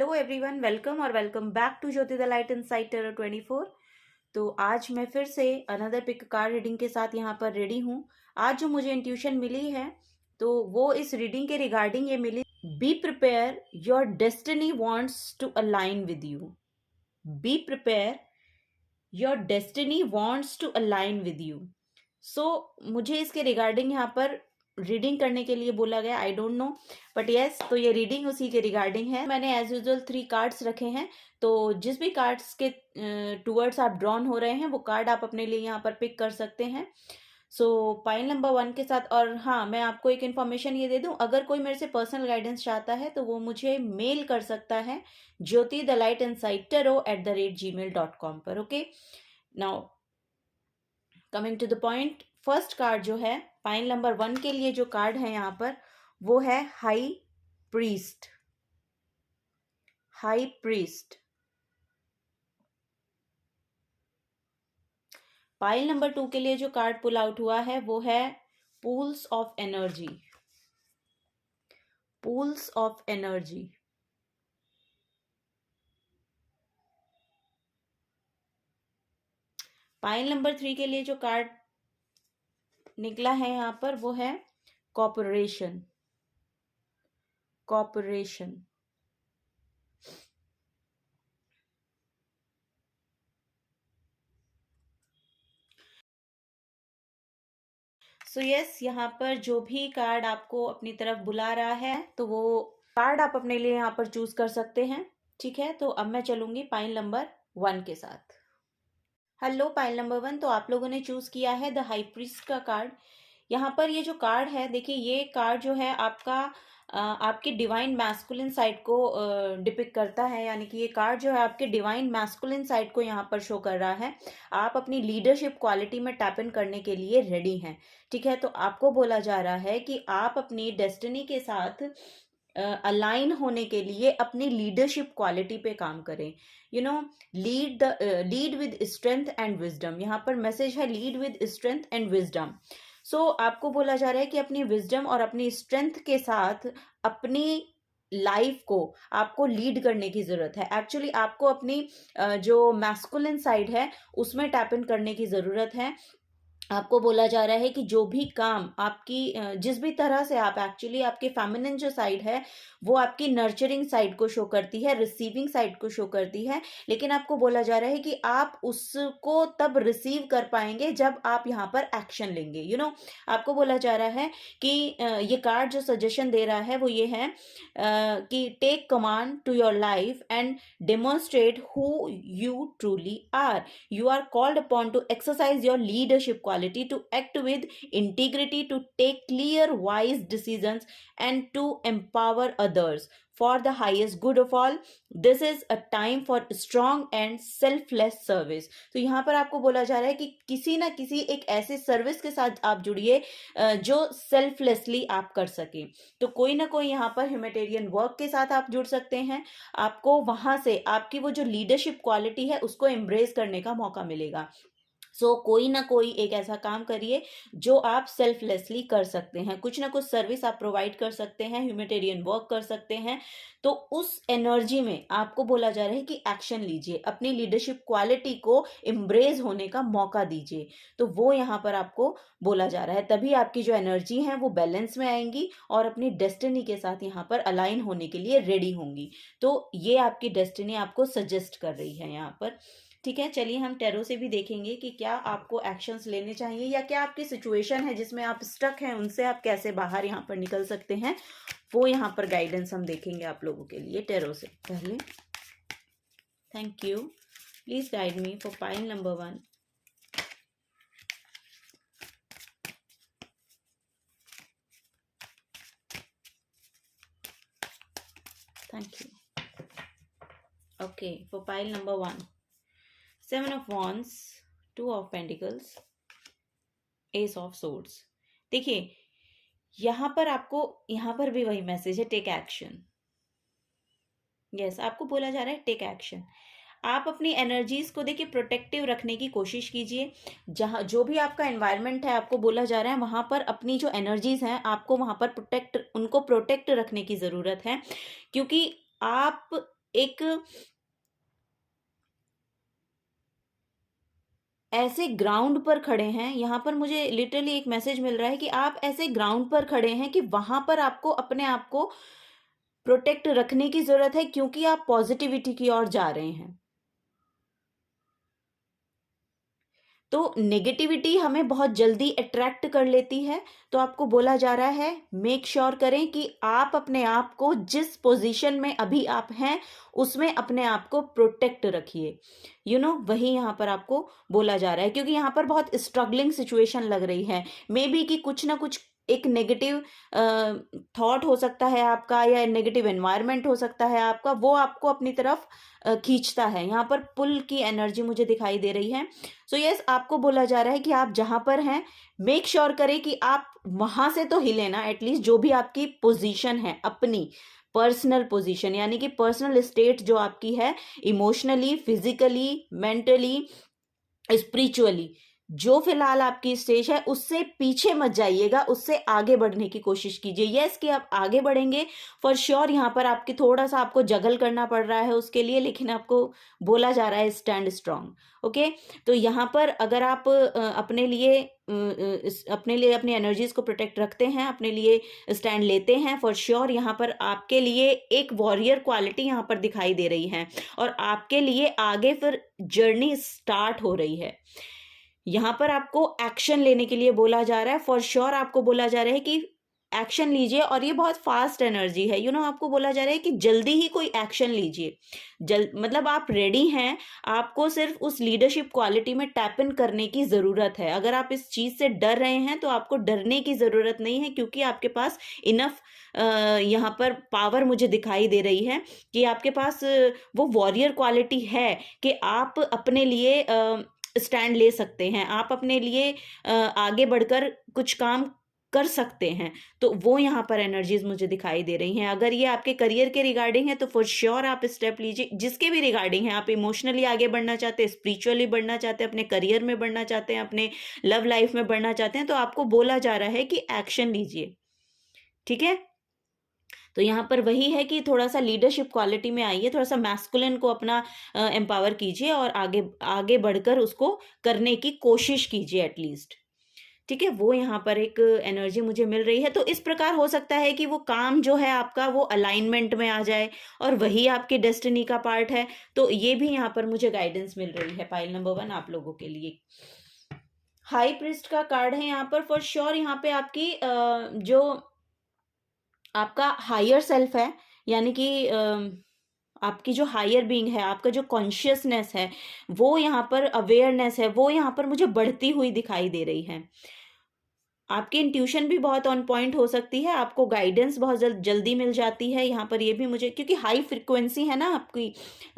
Hello everyone, welcome और welcome back to Jyoti the light inside tarot 24। तो आज मैं फिर से अनदर पिक कार्ड रीडिंग के साथ यहाँ पर रेडी हूँ। आज जो मुझे इंट्यूशन मिली है तो वो इस रीडिंग के रिगार्डिंग ये मिली। Be prepare, your destiny wants to align with you. Be prepare, your destiny wants to align with you. So मुझे इसके रिगार्डिंग यहाँ पर रीडिंग करने के लिए बोला गया। आई डोंट नो बट यस, तो ये रीडिंग उसी के रिगार्डिंग है। मैंने एज यूजुअल 3 कार्ड्स रखे हैं, तो जिस भी कार्ड्स के टूवर्ड्स आप ड्रॉन हो रहे हैं वो कार्ड आप अपने लिए यहाँ पर पिक कर सकते हैं। सो पाइल नंबर 1 के साथ। और हाँ, मैं आपको एक इन्फॉर्मेशन ये दे दूं, अगर कोई मेरे से पर्सनल गाइडेंस चाहता है तो वो मुझे मेल कर सकता है jyotidalightinsider@gmail.com पर। Okay, now coming to the point. First card जो है पाइल नंबर 1 के लिए जो कार्ड है यहाँ पर वो है high priest. High priest. Pile number 2 के लिए जो कार्ड पुल आउट हुआ है वो है pools of energy. Pools of energy. Pile number 3 के लिए जो कार्ड निकला है यहाँ पर वो है कॉर्पोरेशन। कॉर्पोरेशन। सो यस, यहाँ पर जो भी कार्ड आपको अपनी तरफ बुला रहा है तो वो कार्ड आप अपने लिए यहाँ पर चूज कर सकते हैं। ठीक है, तो अब मैं चलूंगी पाइल नंबर 1 के साथ। हेलो पाइल नंबर 1, तो आप लोगों ने चूज किया है द हाई प्रीस्ट का कार्ड। यहाँ पर ये जो कार्ड है, देखिए ये कार्ड जो है आपका आपकी डिवाइन मैस्कुलिन साइड को डिपिक्ट करता है। यानी कि ये कार्ड जो है आपके डिवाइन मैस्कुलिन साइड को यहाँ पर शो कर रहा है। आप अपनी लीडरशिप क्वालिटी में टैप इन करने के लिए रेडी हैं। ठीक है, तो आपको बोला जा रहा है कि आप अपनी डेस्टिनी के साथ अलाइन होने के लिए अपनी लीडरशिप क्वालिटी पे काम करें। Lead with strength and wisdom. यहाँ पर मैसेज है lead with strength and wisdom. So आपको बोला जा रहा है कि अपनी विजडम और अपनी स्ट्रेंथ के साथ अपनी लाइफ को आपको लीड करने की जरूरत है। एक्चुअली आपको अपनी जो मैस्कुलिन साइड है उसमें टैप इन करने की जरूरत है। आपको बोला जा रहा है कि जो भी काम आपकी जिस भी तरह से आप एक्चुअली आपके फेमिनिन जो साइड है वो आपकी नर्चरिंग साइड को शो करती है, रिसीविंग साइड को शो करती है। लेकिन आपको बोला जा रहा है कि आप उसको तब रिसीव कर पाएंगे जब आप यहाँ पर एक्शन लेंगे। आपको बोला जा रहा है कि ये कार्ड जो सजेशन दे रहा है वो ये है कि take command to your life and demonstrate who you truly are. You are called upon to exercise your leadership quality, to act with integrity, to take clear, wise decisions, and to empower others for the highest good of all. This is a time for strong and selfless service. तो यहाँ पर आपको बोला जा रहा है कि किसी ना किसी एक ऐसे सर्विस के साथ आप जुड़िए जो सेल्फलेसली आप कर सके। तो कोई ना कोई यहाँ पर ह्यूमैनिटेरियन वर्क के साथ आप जुड़ सकते हैं। आपको वहां से आपकी वो जो लीडरशिप क्वालिटी है उसको एम्ब्रेस करने का मौका मिलेगा। कोई ना कोई एक ऐसा काम करिए जो आप सेल्फलेसली कर सकते हैं। कुछ ना कुछ सर्विस आप प्रोवाइड कर सकते हैं, ह्यूमैनिटेरियन वर्क कर सकते हैं। तो उस एनर्जी में आपको बोला जा रहा है कि एक्शन लीजिए, अपनी लीडरशिप क्वालिटी को एम्ब्रेस होने का मौका दीजिए। तो वो यहाँ पर आपको बोला जा रहा है, तभी आपकी जो एनर्जी है वो बैलेंस में आएंगी और अपनी डेस्टिनी के साथ यहाँ पर अलाइन होने के लिए रेडी होंगी। तो ये आपकी डेस्टिनी आपको सजेस्ट कर रही है यहाँ पर। ठीक है, चलिए हम टैरो से भी देखेंगे कि क्या आपको एक्शंस लेने चाहिए या क्या आपकी सिचुएशन है जिसमें आप स्टक हैं उनसे आप कैसे बाहर यहाँ पर निकल सकते हैं। वो यहाँ पर गाइडेंस हम देखेंगे आप लोगों के लिए टैरो से पहले। Thank you. Please guide me for pile number 1। Thank you. Okay, for pile number 1, 7 of Wands, 2 of Pentacles, Ace of Swords। देखिए यहां पर आपको यहां पर भी वही मैसेज है, टेक एक्शन। यस, आपको बोला जा रहा है टेक एक्शन। आप अपनी एनर्जीज को देखिए प्रोटेक्टिव रखने की कोशिश कीजिए। जहां जो भी आपका एनवायरनमेंट है आपको बोला जा रहा है वहां पर अपनी जो एनर्जीज हैं आपको वहां पर उनको प्रोटेक्ट रखने की जरूरत है। क्योंकि आप एक ऐसे ग्राउंड पर खड़े हैं, यहाँ पर मुझे लिटरली एक मैसेज मिल रहा है कि आप ऐसे ग्राउंड पर खड़े हैं कि वहां पर आपको अपने आप को प्रोटेक्ट रखने की जरूरत है, क्योंकि आप पॉजिटिविटी की ओर जा रहे हैं। तो नेगेटिविटी हमें बहुत जल्दी अट्रैक्ट कर लेती है। तो आपको बोला जा रहा है मेक श्योर करें कि आप अपने आप को जिस पोजीशन में अभी आप हैं उसमें अपने आप को प्रोटेक्ट रखिए। वही यहाँ पर आपको बोला जा रहा है, क्योंकि यहाँ पर बहुत स्ट्रगलिंग सिचुएशन लग रही है। मे बी कि कुछ ना कुछ एक नेगेटिव थॉट हो सकता है आपका, या नेगेटिव एनवायरनमेंट हो सकता है आपका, वो आपको अपनी तरफ खींचता है। यहाँ पर पुल की एनर्जी मुझे दिखाई दे रही है। सो यस, आपको बोला जा रहा है कि आप जहां पर हैं मेक श्योर करें कि आप वहां से तो हिले ना, एटलीस्ट जो भी आपकी पोजीशन है, अपनी पर्सनल पोजीशन, यानी कि पर्सनल स्टेट जो आपकी है, इमोशनली, फिजिकली, मेंटली, स्पिरिचुअली, जो फिलहाल आपकी स्टेज है उससे पीछे मत जाइएगा, उससे आगे बढ़ने की कोशिश कीजिए। यस कि आप आगे बढ़ेंगे फॉर श्योर। यहाँ पर आपकी थोड़ा सा आपको जगल करना पड़ रहा है उसके लिए, लेकिन आपको बोला जा रहा है स्टैंड स्ट्रांग। ओके, तो यहाँ पर अगर आप अपने लिए अपनी एनर्जीज को प्रोटेक्ट रखते हैं, अपने लिए स्टैंड लेते हैं, फॉर श्योर यहाँ पर आपके लिए एक वॉरियर क्वालिटी यहाँ पर दिखाई दे रही है, और आपके लिए आगे फिर जर्नी स्टार्ट हो रही है। यहाँ पर आपको एक्शन लेने के लिए बोला जा रहा है, फॉर श्योर आपको बोला जा रहा है कि एक्शन लीजिए, और ये बहुत फास्ट एनर्जी है। आपको बोला जा रहा है कि जल्दी ही कोई एक्शन लीजिए। मतलब आप रेडी हैं, आपको सिर्फ उस लीडरशिप क्वालिटी में टैप इन करने की जरूरत है। अगर आप इस चीज से डर रहे हैं तो आपको डरने की जरूरत नहीं है, क्योंकि आपके पास इनफ यहाँ पर पावर मुझे दिखाई दे रही है कि आपके पास वो वॉरियर क्वालिटी है कि आप अपने लिए स्टैंड ले सकते हैं, आप अपने लिए आगे बढ़कर कुछ काम कर सकते हैं। तो वो यहाँ पर एनर्जीज मुझे दिखाई दे रही हैं। अगर ये आपके करियर के रिगार्डिंग है तो फॉर श्योर आप स्टेप लीजिए। जिसके भी रिगार्डिंग है, आप इमोशनली आगे बढ़ना चाहते हैं, स्पिरिचुअली बढ़ना चाहते हैं, अपने करियर में बढ़ना चाहते हैं, अपने लव लाइफ में बढ़ना चाहते हैं, तो आपको बोला जा रहा है कि एक्शन लीजिए। ठीक है, तो यहाँ पर वही है कि थोड़ा सा लीडरशिप क्वालिटी में आइए, थोड़ा सा मैस्कुलिन को अपना एम्पावर कीजिए, और आगे आगे बढ़कर उसको करने की कोशिश कीजिए एटलीस्ट। ठीक है, वो यहाँ पर एक एनर्जी मुझे मिल रही है। तो इस प्रकार हो सकता है कि वो काम जो है आपका वो अलाइनमेंट में आ जाए, और वही आपकी डेस्टिनी का पार्ट है। तो ये भी यहाँ पर मुझे गाइडेंस मिल रही है पाइल नंबर 1 आप लोगों के लिए। हाई प्रिस्ट का कार्ड है यहाँ पर, फॉर श्योर यहाँ पे आपकी जो आपका हायर सेल्फ है, यानी कि आपकी जो हायर बीइंग है, आपका जो कॉन्शियसनेस है, वो यहाँ पर अवेयरनेस है, वो यहाँ पर मुझे बढ़ती हुई दिखाई दे रही है। आपकी इंट्यूशन भी बहुत ऑन पॉइंट हो सकती है, आपको गाइडेंस बहुत जल्दी मिल जाती है। यहाँ पर ये भी मुझे, क्योंकि हाई फ्रिक्वेंसी है ना आपकी,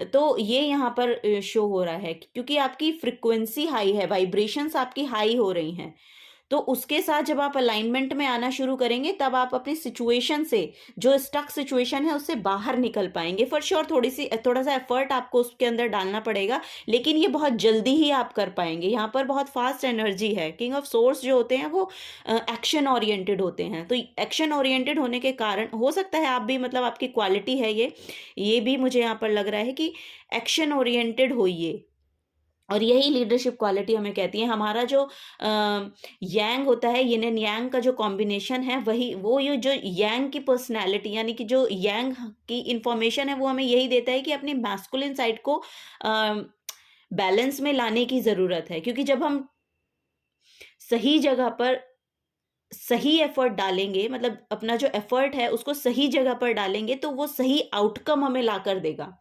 तो ये यहाँ पर शो हो रहा है, क्योंकि आपकी फ्रिक्वेंसी हाई है, वाइब्रेशंस आपकी हाई हो रही हैं। तो उसके साथ जब आप अलाइनमेंट में आना शुरू करेंगे, तब आप अपनी सिचुएशन से, जो स्टक सिचुएशन है, उससे बाहर निकल पाएंगे। फॉर श्योर थोड़ा सा एफर्ट आपको उसके अंदर डालना पड़ेगा, लेकिन ये बहुत जल्दी ही आप कर पाएंगे। यहाँ पर बहुत फास्ट एनर्जी है। किंग ऑफ सोर्स जो होते हैं वो एक्शन ओरिएंटेड होते हैं, तो एक्शन ओरिएंटेड होने के कारण हो सकता है आप भी, मतलब आपकी क्वालिटी है ये भी मुझे यहाँ पर लग रहा है कि एक्शन ओरिएंटेड होइए, और यही लीडरशिप क्वालिटी हमें कहती है। हमारा जो यांग होता है, यिन एंड यांग का जो कॉम्बिनेशन है, वही वो ये जो यांग की पर्सनालिटी, यानी कि जो यांग की इंफॉर्मेशन है, वो हमें यही देता है कि अपनी मैस्कुलिन साइड को बैलेंस में लाने की ज़रूरत है। क्योंकि जब हम सही जगह पर सही एफर्ट डालेंगे, मतलब अपना जो एफर्ट है उसको सही जगह पर डालेंगे, तो वो सही आउटकम हमें ला कर देगा।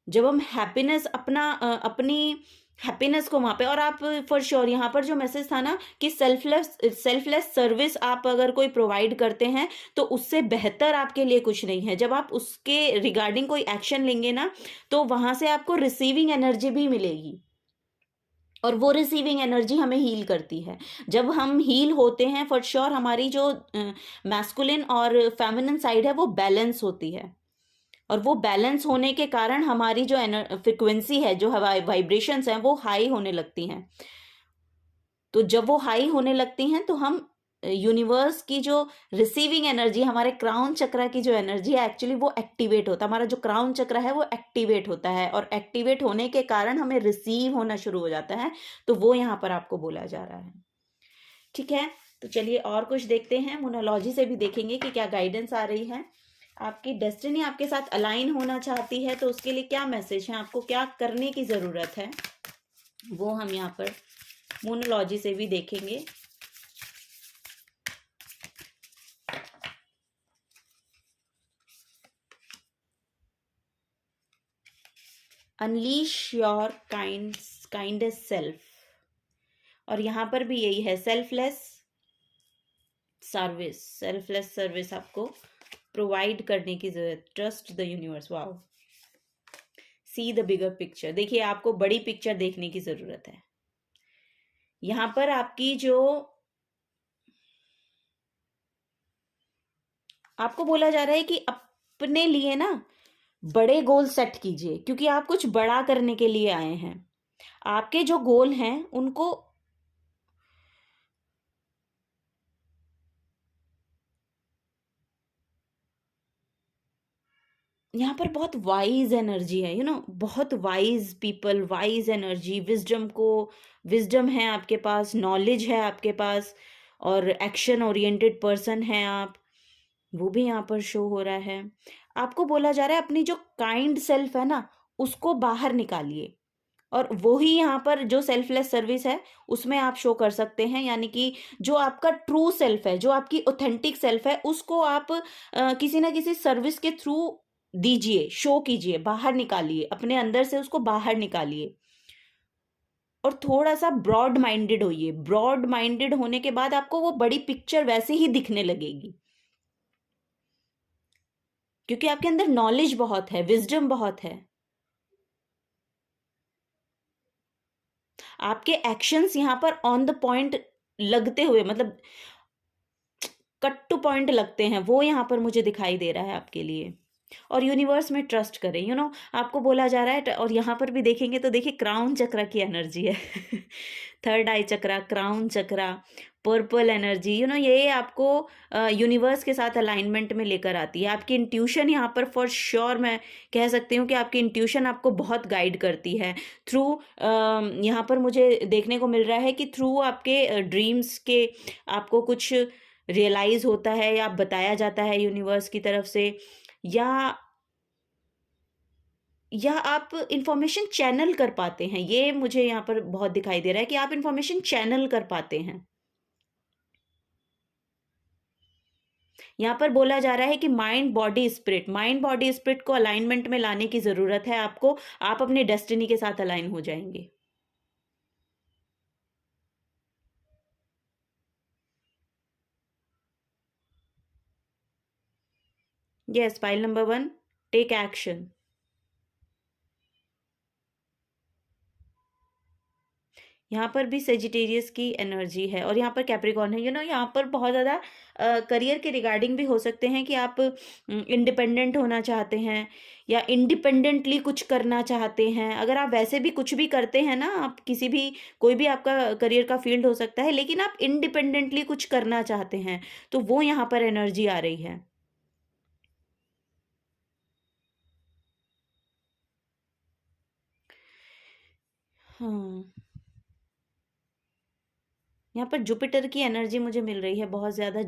जब हम हैप्पीनेस अपनी हैप्पीनेस को वहां पे, और आप फॉर श्योर यहाँ पर जो मैसेज था ना कि सेल्फलेस सर्विस आप अगर कोई प्रोवाइड करते हैं, तो उससे बेहतर आपके लिए कुछ नहीं है। जब आप उसके रिगार्डिंग कोई एक्शन लेंगे ना, तो वहां से आपको रिसीविंग एनर्जी भी मिलेगी, और वो रिसीविंग एनर्जी हमें हील करती है। जब हम हील होते हैं, फॉर श्योर हमारी जो मैस्कुलिन और फेमिनिन साइड है वो बैलेंस होती है, और वो बैलेंस होने के कारण हमारी जो फ्रिक्वेंसी है, जो वाइब्रेशंस हैं, वो हाई होने लगती हैं। तो जब वो हाई होने लगती हैं, तो हम यूनिवर्स की जो रिसीविंग एनर्जी, हमारे क्राउन चक्रा की जो एनर्जी है एक्चुअली वो एक्टिवेट होता है, हमारा जो क्राउन चक्र है वो एक्टिवेट होता है, और एक्टिवेट होने के कारण हमें रिसीव होना शुरू हो जाता है। तो वो यहाँ पर आपको बोला जा रहा है। ठीक है, तो चलिए और कुछ देखते हैं, मोनोलॉजी से भी देखेंगे कि क्या गाइडेंस आ रही है। आपकी डेस्टिनी आपके साथ अलाइन होना चाहती है तो उसके लिए क्या मैसेज है, आपको क्या करने की ज़रूरत है, वो हम यहाँ पर मोनोलॉजी से भी देखेंगे। अनलीश योर काइंडेस्ट सेल्फ, और यहाँ पर भी यही है, सेल्फलेस सर्विस आपको प्रोवाइड करने की जरूरत। Trust the universe, wow, see the bigger picture. देखिए आपको बड़ी पिक्चर देखने की जरूरत है। यहाँ पर आपकी जो आपको बोला जा रहा है कि अपने लिए ना बड़े गोल सेट कीजिए, क्योंकि आप कुछ बड़ा करने के लिए आए हैं। आपके जो गोल हैं उनको यहाँ पर बहुत वाइज एनर्जी है, बहुत wise people, wise energy, wisdom है आपके पास, नॉलेज है आपके पास, और एक्शन ओरिएंटेड पर्सन है आप, वो भी यहाँ पर शो हो रहा है। आपको बोला जा रहा है अपनी जो काइंड सेल्फ है ना उसको बाहर निकालिए, और वो ही यहाँ पर जो सेल्फलेस सर्विस है उसमें आप शो कर सकते हैं। यानी कि जो आपका ट्रू सेल्फ है, जो आपकी ऑथेंटिक सेल्फ है, उसको आप किसी ना किसी सर्विस के थ्रू दीजिए, शो कीजिए, बाहर निकालिए, अपने अंदर से उसको बाहर निकालिए, और थोड़ा सा ब्रॉड माइंडेड होइए। ब्रॉड माइंडेड होने के बाद आपको वो बड़ी पिक्चर वैसे ही दिखने लगेगी, क्योंकि आपके अंदर नॉलेज बहुत है, विजडम बहुत है। आपके एक्शंस यहाँ पर ऑन द पॉइंट लगते हुए, मतलब कट टू पॉइंट लगते हैं, वो यहाँ पर मुझे दिखाई दे रहा है आपके लिए। और यूनिवर्स में ट्रस्ट करें, आपको बोला जा रहा है। और यहाँ पर भी देखेंगे तो देखिए क्राउन चक्रा की एनर्जी है थर्ड आई चक्रा, क्राउन चक्रा, पर्पल एनर्जी, ये आपको यूनिवर्स के साथ अलाइनमेंट में लेकर आती है। आपकी इंट्यूशन यहाँ पर फॉर श्योर मैं कह सकती हूँ कि आपकी इंट्यूशन आपको बहुत गाइड करती है थ्रू, यहाँ पर मुझे देखने को मिल रहा है कि थ्रू आपके ड्रीम्स के आपको कुछ रियलाइज होता है, या बताया जाता है यूनिवर्स की तरफ से, या आप इंफॉर्मेशन चैनल कर पाते हैं। ये मुझे यहाँ पर बहुत दिखाई दे रहा है कि आप इंफॉर्मेशन चैनल कर पाते हैं। यहाँ पर बोला जा रहा है कि माइंड बॉडी स्पिरिट को अलाइनमेंट में लाने की जरूरत है आपको। आप अपने डेस्टिनी के साथ अलाइन हो जाएंगे। Yes, file number 1, take action. यहाँ पर भी सेजिटेरियस की एनर्जी है, और यहाँ पर कैप्रिकॉर्न है। यहाँ पर बहुत ज़्यादा करियर के रिगार्डिंग भी हो सकते हैं कि आप इंडिपेंडेंट होना चाहते हैं, या इंडिपेंडेंटली कुछ करना चाहते हैं। अगर आप वैसे भी कुछ भी करते हैं ना, आप किसी भी, कोई भी आपका करियर का फील्ड हो सकता है, लेकिन आप इंडिपेंडेंटली कुछ करना चाहते हैं, तो वो यहाँ पर एनर्जी आ रही है। हाँ, यहाँ पर जुपिटर की एनर्जी मुझे मिल रही है, बहुत ज़्यादा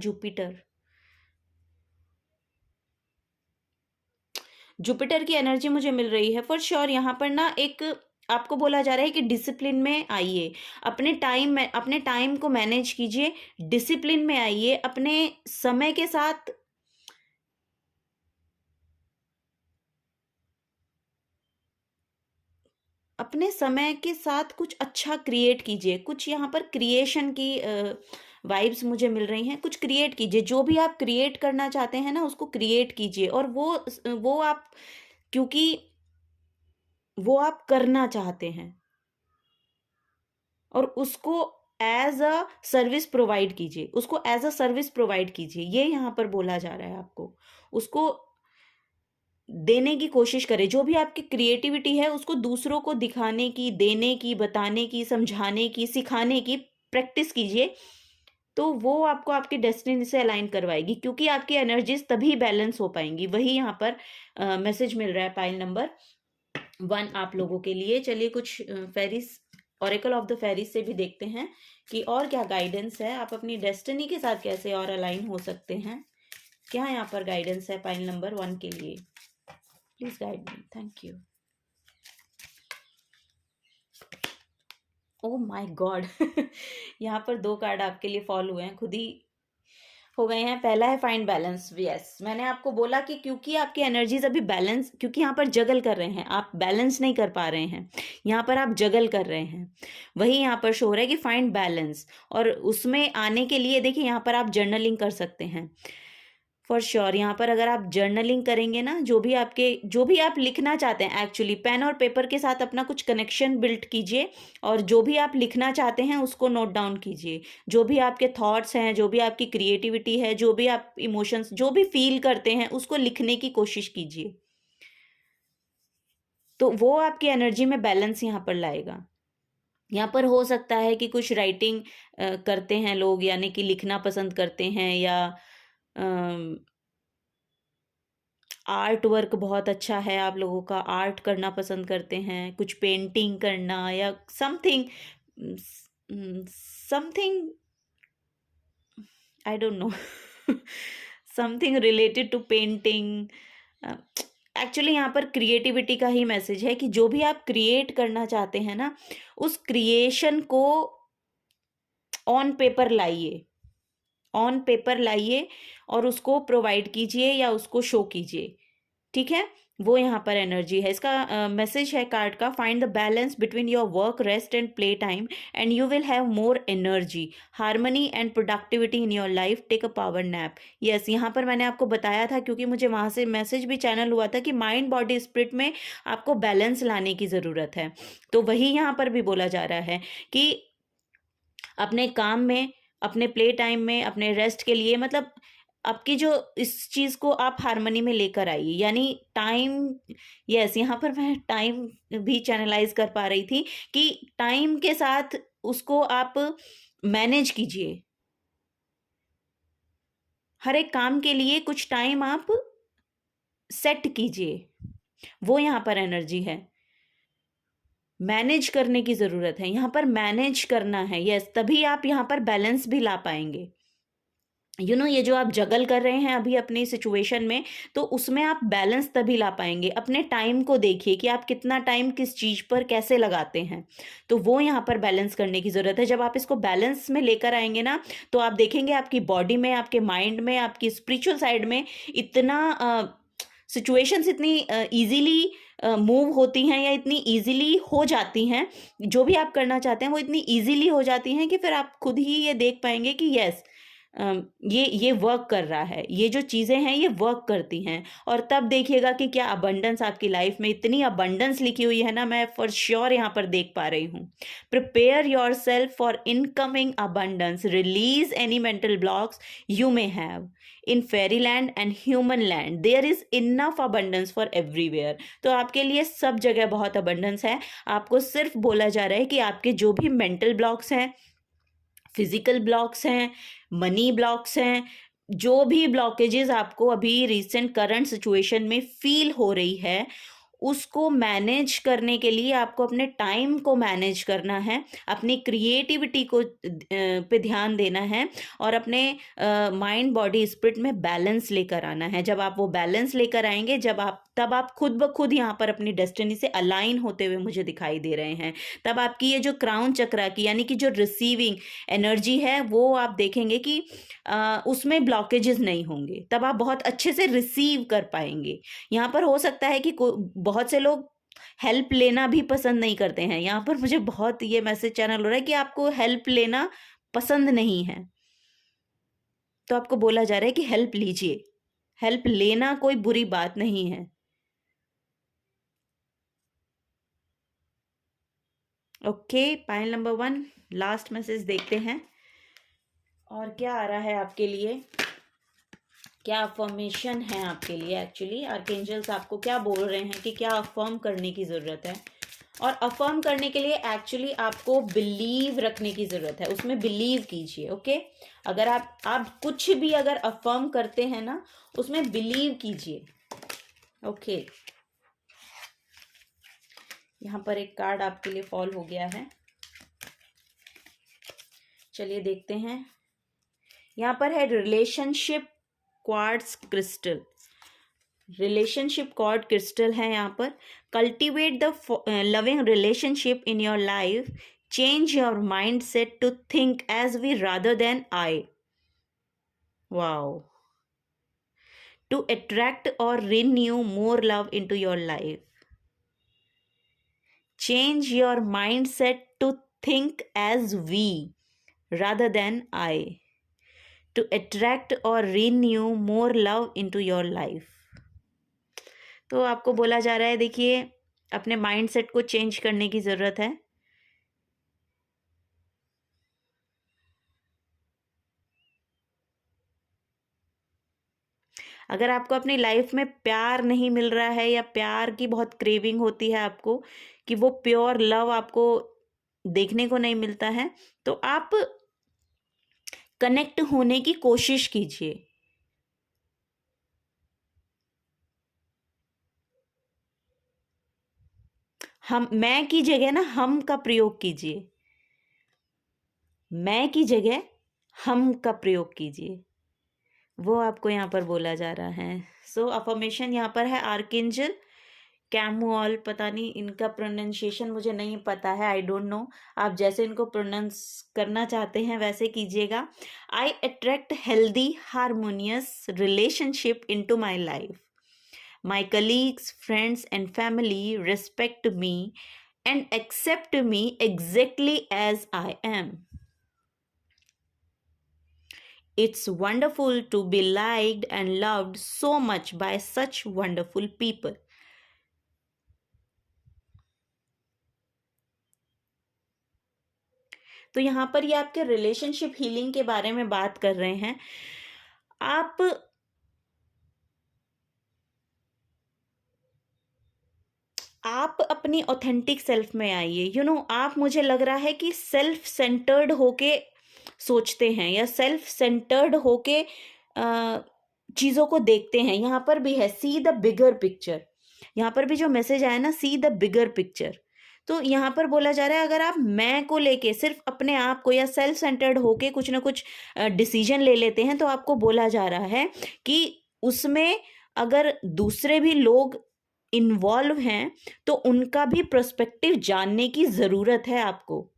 जुपिटर की एनर्जी मुझे मिल रही है फॉर श्योर। यहाँ पर ना एक आपको बोला जा रहा है कि डिसिप्लिन में आइए, अपने टाइम को मैनेज कीजिए, डिसिप्लिन में आइए, अपने समय के साथ कुछ अच्छा क्रिएट कीजिए। कुछ यहाँ पर क्रिएशन की वाइब्स मुझे मिल रही हैं। कुछ क्रिएट कीजिए, जो भी आप क्रिएट करना चाहते हैं ना उसको क्रिएट कीजिए, और वो आप, क्योंकि वो आप करना चाहते हैं, और उसको एज अ सर्विस प्रोवाइड कीजिए, ये यहाँ पर बोला जा रहा है आपको। उसको देने की कोशिश करें, जो भी आपकी क्रिएटिविटी है उसको दूसरों को दिखाने की, देने की, बताने की, समझाने की, सिखाने की प्रैक्टिस कीजिए। तो वो आपको आपकी डेस्टिनी से अलाइन करवाएगी, क्योंकि आपकी एनर्जीज तभी बैलेंस हो पाएंगी। वही यहाँ पर मैसेज मिल रहा है पाइल नंबर 1 आप लोगों के लिए। चलिए कुछ fairies, oracle of the fairies से भी देखते हैं कि और क्या गाइडेंस है, आप अपनी डेस्टिनी के साथ कैसे और अलाइन हो सकते हैं। क्या यहाँ पर गाइडेंस है पाइल नंबर 1 के लिए? Please guide me, thank you. Oh my God यहाँ पर 2 कार्ड आपके लिए फॉल हुए हैं, खुद ही हो गए हैं। पहला है फाइंड बैलेंस। यस, मैंने आपको बोला कि क्योंकि आपकी एनर्जीज अभी बैलेंस, क्योंकि यहाँ पर जगल कर रहे हैं, आप बैलेंस नहीं कर पा रहे हैं, यहाँ पर आप जगल कर रहे हैं। वही यहाँ पर शो हो रहा है कि फाइंड बैलेंस, और उसमें आने के लिए देखिए यहाँ पर आप जर्नलिंग कर सकते हैं फॉर श्योर। यहाँ पर अगर आप जर्नलिंग करेंगे ना, जो भी आप लिखना चाहते हैं, एक्चुअली पेन और पेपर के साथ अपना कुछ कनेक्शन बिल्ड कीजिए, और जो भी आप लिखना चाहते हैं उसको नोट डाउन कीजिए। जो भी आपके थॉट्स हैं, जो भी आपकी क्रिएटिविटी है, जो भी आप इमोशंस, जो भी फील करते हैं, उसको लिखने की कोशिश कीजिए। तो वो आपकी एनर्जी में बैलेंस यहाँ पर लाएगा। यहाँ पर हो सकता है कि कुछ राइटिंग करते हैं लोग, यानी कि लिखना पसंद करते हैं, या आर्ट वर्क बहुत अच्छा है, आप लोगों का आर्ट करना पसंद करते हैं, कुछ पेंटिंग करना या something something, I don't know, something related to painting. Actually यहाँ पर क्रिएटिविटी का ही मैसेज है कि जो भी आप क्रिएट करना चाहते हैं ना, उस क्रिएशन को ऑन पेपर लाइए, ऑन पेपर लाइए और उसको प्रोवाइड कीजिए या उसको शो कीजिए, ठीक है। वो यहाँ पर एनर्जी है। इसका मैसेज है कार्ड का, find the balance between your work, rest and play time and you will have more energy, harmony and productivity in your life, take a power nap. Yes, यहाँ पर मैंने आपको बताया था, क्योंकि मुझे वहाँ से मैसेज भी चैनल हुआ था कि माइंड बॉडी स्पिरिट में आपको बैलेंस लाने की ज़रूरत है। तो वही यहाँ पर भी बोला जा रहा है कि अपने काम में, अपने प्ले टाइम में, अपने रेस्ट के लिए, मतलब आपकी जो इस चीज़ को आप हार्मनी में लेकर आइए, यानी टाइम। यस, यहाँ पर मैं टाइम भी चैनलाइज कर पा रही थी कि टाइम के साथ उसको आप मैनेज कीजिए। हर एक काम के लिए कुछ टाइम आप सेट कीजिए, वो यहाँ पर एनर्जी है। मैनेज करने की ज़रूरत है, यहाँ पर मैनेज करना है। यस, तभी आप यहाँ पर बैलेंस भी ला पाएंगे। ये जो आप जगल कर रहे हैं अभी अपनी सिचुएशन में, तो उसमें आप बैलेंस तभी ला पाएंगे। अपने टाइम को देखिए कि आप कितना टाइम किस चीज़ पर कैसे लगाते हैं, तो वो यहाँ पर बैलेंस करने की ज़रूरत है। जब आप इसको बैलेंस में लेकर आएंगे ना, तो आप देखेंगे आपकी बॉडी में, आपके माइंड में, आपकी स्पिरिचुअल साइड में इतना सिचुएशंस इतनी ईजीली मूव होती हैं, या इतनी ईजिली हो जाती हैं, जो भी आप करना चाहते हैं वो इतनी ईजिली हो जाती हैं कि फिर आप खुद ही ये देख पाएंगे कि यस, ये वर्क कर रहा है, ये जो चीज़ें हैं ये वर्क करती हैं। और तब देखिएगा कि क्या अबंडेंस आपकी लाइफ में, इतनी अबंडेंस लिखी हुई है ना, मैं फॉर श्योर यहाँ पर देख पा रही हूँ। Prepare yourself for incoming abundance, release any mental blocks you may have in fairy land and human land, there is enough abundance for everywhere. तो आपके लिए सब जगह बहुत अबंडेंस है। आपको सिर्फ बोला जा रहा है कि आपके जो भी मेंटल ब्लॉक्स हैं, फिजिकल ब्लॉक्स हैं, मनी ब्लॉक्स हैं, जो भी ब्लॉकेजेस आपको अभी रिसेंट करंट सिचुएशन में फील हो रही है, उसको मैनेज करने के लिए आपको अपने टाइम को मैनेज करना है, अपनी क्रिएटिविटी को पे ध्यान देना है, और अपने माइंड बॉडी स्पिरिट में बैलेंस लेकर आना है। जब आप वो बैलेंस लेकर आएंगे, तब आप खुद ब खुद यहाँ पर अपनी डेस्टिनी से अलाइन होते हुए मुझे दिखाई दे रहे हैं। तब आपकी ये जो क्राउन चक्रा की, यानी कि जो रिसीविंग एनर्जी है, वो आप देखेंगे कि उसमें ब्लॉकेजेस नहीं होंगे। तब आप बहुत अच्छे से रिसीव कर पाएंगे। यहाँ पर हो सकता है कि बहुत से लोग हेल्प लेना भी पसंद नहीं करते हैं। यहाँ पर मुझे बहुत ये मैसेज चैनल हो रहा है कि आपको हेल्प लेना पसंद नहीं है, तो आपको बोला जा रहा है कि हेल्प लीजिए। हेल्प लेना कोई बुरी बात नहीं है। Okay, pile number 1, last message देखते हैं और क्या आ रहा है आपके लिए, क्या अफर्मेशन है आपके लिए। एक्चुअली आर्कएंजल्स आपको क्या बोल रहे हैं कि क्या अफर्म करने की ज़रूरत है, और अफर्म करने के लिए एक्चुअली आपको बिलीव रखने की ज़रूरत है, उसमें बिलीव कीजिए। ओके, अगर आप कुछ भी अगर अफर्म करते हैं ना, उसमें बिलीव कीजिए। ओके, यहाँ पर एक कार्ड आपके लिए फॉल हो गया है, चलिए देखते हैं। यहाँ पर है relationship quartz crystal, relationship quartz crystal है यहाँ पर। Cultivate the loving relationship in your life, change your mindset to think as we rather than I. Wow. To attract और renew more love into your life, change your mindset to think as we rather than I, to attract or renew more love into your life। तो आपको बोला जा रहा है, देखिए अपने mindset को चेंज करने की ज़रूरत है। अगर आपको अपनी लाइफ में प्यार नहीं मिल रहा है या प्यार की बहुत क्रेविंग होती है आपको, कि वो प्योर लव आपको देखने को नहीं मिलता है, तो आप कनेक्ट होने की कोशिश कीजिए। मैं की जगह ना हम का प्रयोग कीजिए, मैं की जगह हम का प्रयोग कीजिए, वो आपको यहाँ पर बोला जा रहा है। सो अफर्मेशन यहाँ पर है आर्कएंजल कैमुअल, पता नहीं इनका प्रोनाउंसिएशन मुझे नहीं पता है, आई डोंट नो, आप जैसे इनको प्रोनाउंस करना चाहते हैं वैसे कीजिएगा। I attract healthy harmonious relationship into my life, my colleagues, friends and family respect me and accept me exactly as I am. It's wonderful to be liked and loved so much by such wonderful people. तो यहाँ पर ये आपके relationship healing के बारे में बात कर रहे हैं। आप अपनी ऑथेंटिक सेल्फ में आइए। आप, मुझे लग रहा है कि सेल्फ सेंटर्ड होके सोचते हैं या सेल्फ सेंटर्ड होके चीज़ों को देखते हैं। यहाँ पर भी है सी द बिगर पिक्चर, यहाँ पर भी जो मैसेज आया ना, सी द बिगर पिक्चर। तो यहाँ पर बोला जा रहा है, अगर आप मैं को लेके सिर्फ अपने आप को या सेल्फ सेंटर्ड होके कुछ ना कुछ डिसीजन ले लेते हैं, तो आपको बोला जा रहा है कि उसमें अगर दूसरे भी लोग इन्वॉल्व हैं तो उनका भी पर्सपेक्टिव जानने की ज़रूरत है आपको।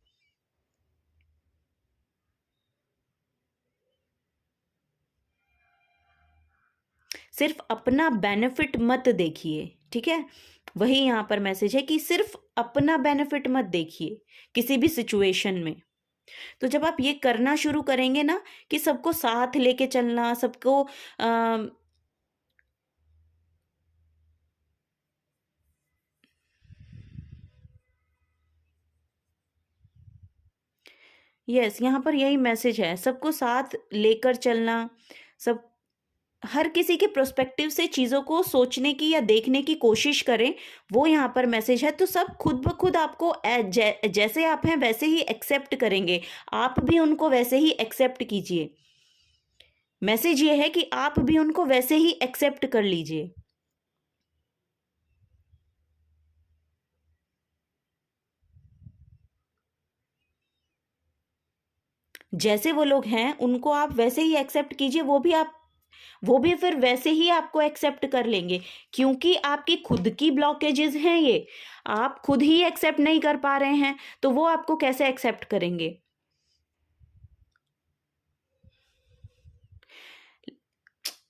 सिर्फ अपना बेनिफिट मत देखिए, ठीक है, वही यहाँ पर मैसेज है कि सिर्फ अपना बेनिफिट मत देखिए किसी भी सिचुएशन में। तो जब आप ये करना शुरू करेंगे ना कि सबको साथ लेके चलना, सबको यस, यहाँ पर यही मैसेज है, सबको साथ लेकर चलना, सब हर किसी के प्रोस्पेक्टिव से चीज़ों को सोचने की या देखने की कोशिश करें, वो यहाँ पर मैसेज है। तो सब खुद ब खुद आपको जैसे आप हैं वैसे ही एक्सेप्ट करेंगे, आप भी उनको वैसे ही एक्सेप्ट कीजिए। मैसेज ये है कि आप भी उनको वैसे ही एक्सेप्ट कर लीजिए। जैसे वो लोग हैं उनको आप वैसे ही एक्सेप्ट कीजिए, वो भी फिर वैसे ही आपको एक्सेप्ट कर लेंगे, क्योंकि आपकी खुद की ब्लॉकेजेस हैं, ये आप खुद ही एक्सेप्ट नहीं कर पा रहे हैं, तो वो आपको कैसे एक्सेप्ट करेंगे।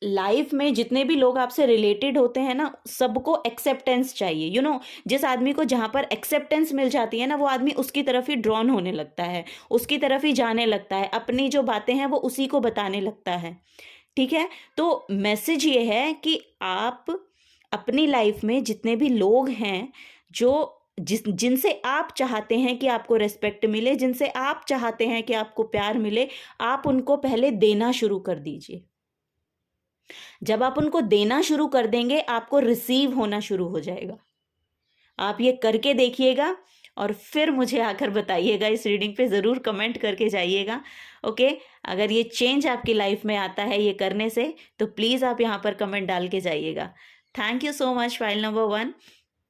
लाइफ में जितने भी लोग आपसे रिलेटेड होते हैं ना, सबको एक्सेप्टेंस चाहिए। जिस आदमी को जहाँ पर एक्सेप्टेंस मिल जाती है ना, वो आदमी उसकी तरफ ही ड्रॉन होने लगता है, उसकी तरफ ही जाने लगता है, अपनी जो बातें हैं वो उसी को बताने लगता है, ठीक है। तो मैसेज ये है कि आप अपनी लाइफ में जितने भी लोग हैं जिनसे आप चाहते हैं कि आपको रेस्पेक्ट मिले, जिनसे आप चाहते हैं कि आपको प्यार मिले, आप उनको पहले देना शुरू कर दीजिए। जब आप उनको देना शुरू कर देंगे, आपको रिसीव होना शुरू हो जाएगा। आप ये करके देखिएगा और फिर मुझे आकर बताइएगा, इस रीडिंग पे ज़रूर कमेंट करके जाइएगा। ओके, अगर ये चेंज आपकी लाइफ में आता है ये करने से, तो प्लीज़ आप यहाँ पर कमेंट डाल के जाइएगा। Thank you so much file number 1।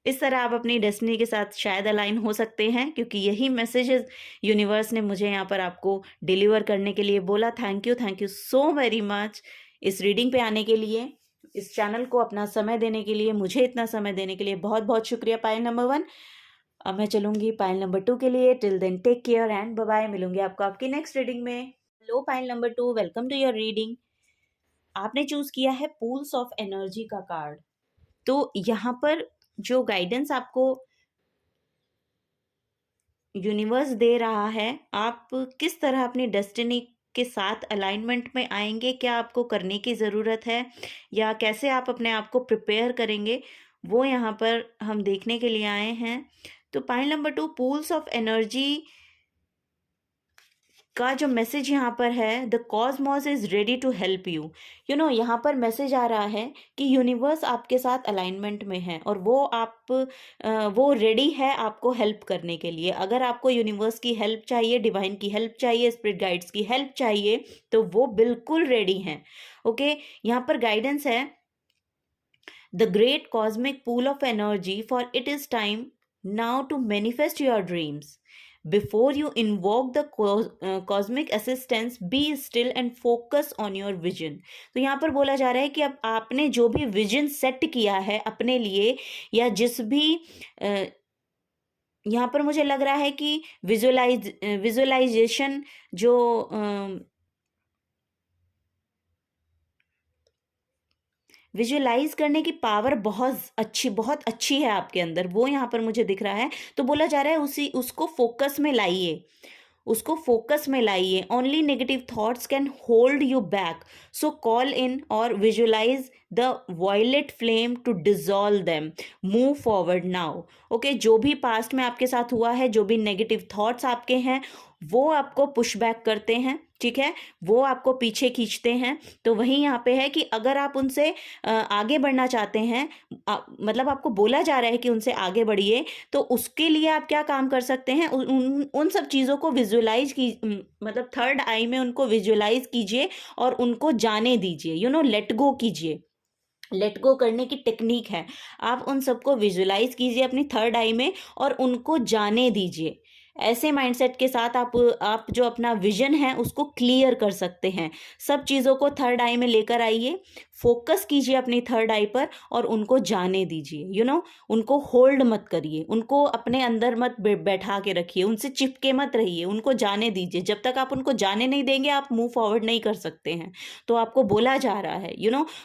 इस तरह आप अपनी डेस्टिनी के साथ शायद अलाइन हो सकते हैं, क्योंकि यही मैसेजेस यूनिवर्स ने मुझे यहाँ पर आपको डिलीवर करने के लिए बोला। Thank you so very much इस रीडिंग पे आने के लिए, इस चैनल को अपना समय देने के लिए, मुझे इतना समय देने के लिए बहुत बहुत शुक्रिया पायल नंबर 1। अब मैं चलूंगी पायल नंबर 2 के लिए। Till then take care and bye bye. मिलूंगी आपको आपकी नेक्स्ट रीडिंग में। Hello pile number 2, welcome to your reading. आपने चूज किया है पूल्स ऑफ एनर्जी का कार्ड। तो यहाँ पर जो गाइडेंस आपको यूनिवर्स दे रहा है, आप किस तरह अपनी डेस्टिनी के साथ अलाइनमेंट में आएंगे, क्या आपको करने की ज़रूरत है, या कैसे आप अपने आप को प्रिपेयर करेंगे, वो यहाँ पर हम देखने के लिए आए हैं। तो point number 2, pools of energy का जो मैसेज यहाँ पर है, the cosmos is ready to help you. यहाँ पर मैसेज आ रहा है कि यूनिवर्स आपके साथ अलाइनमेंट में है और वो रेडी है आपको हेल्प करने के लिए। अगर आपको यूनिवर्स की हेल्प चाहिए, डिवाइन की हेल्प चाहिए, स्पिरिट गाइड्स की हेल्प चाहिए, तो वो बिल्कुल रेडी हैं। ओके, यहाँ पर गाइडेंस है, the great cosmic pool of energy, for it is time now to manifest your dreams. Before you invoke the cosmic assistance, be still and focus on your vision. तो यहाँ पर बोला जा रहा है कि अब आपने जो भी विजन सेट किया है अपने लिए, या जिस भी यहाँ पर मुझे लग रहा है कि विजुअलाइजेशन जो विजुअलाइज करने की पावर बहुत अच्छी है आपके अंदर, वो यहाँ पर मुझे दिख रहा है। तो बोला जा रहा है उसको फोकस में लाइए, उसको फोकस में लाइए। Only negative thoughts can hold you back, so call in और visualize the violet flame to dissolve them, move forward now. Okay, जो भी पास्ट में आपके साथ हुआ है, जो भी नेगेटिव थॉट्स आपके हैं, वो आपको पुश बैक करते हैं, ठीक है, वो आपको पीछे खींचते हैं। तो वही यहाँ पे है कि अगर आप उनसे आगे बढ़ना चाहते हैं, मतलब आपको बोला जा रहा है कि उनसे आगे बढ़िए, तो उसके लिए आप क्या काम कर सकते हैं, उन सब चीज़ों को विजुअलाइज मतलब थर्ड आई में उनको विजुअलाइज कीजिए और उनको जाने दीजिए, लेट गो कीजिए। लेट गो करने की टेक्निक है, आप उन सबको विजुअलाइज कीजिए अपनी थर्ड आई में और उनको जाने दीजिए। ऐसे माइंडसेट के साथ आप जो अपना विजन है उसको क्लियर कर सकते हैं। सब चीज़ों को थर्ड आई में लेकर आइए, फोकस कीजिए अपनी थर्ड आई पर और उनको जाने दीजिए। उनको होल्ड मत करिए, उनको अपने अंदर मत बैठा के रखिए, उनसे चिपके मत रहिए, उनको जाने दीजिए। जब तक आप उनको जाने नहीं देंगे, आप मूव फॉरवर्ड नहीं कर सकते हैं। तो आपको बोला जा रहा है,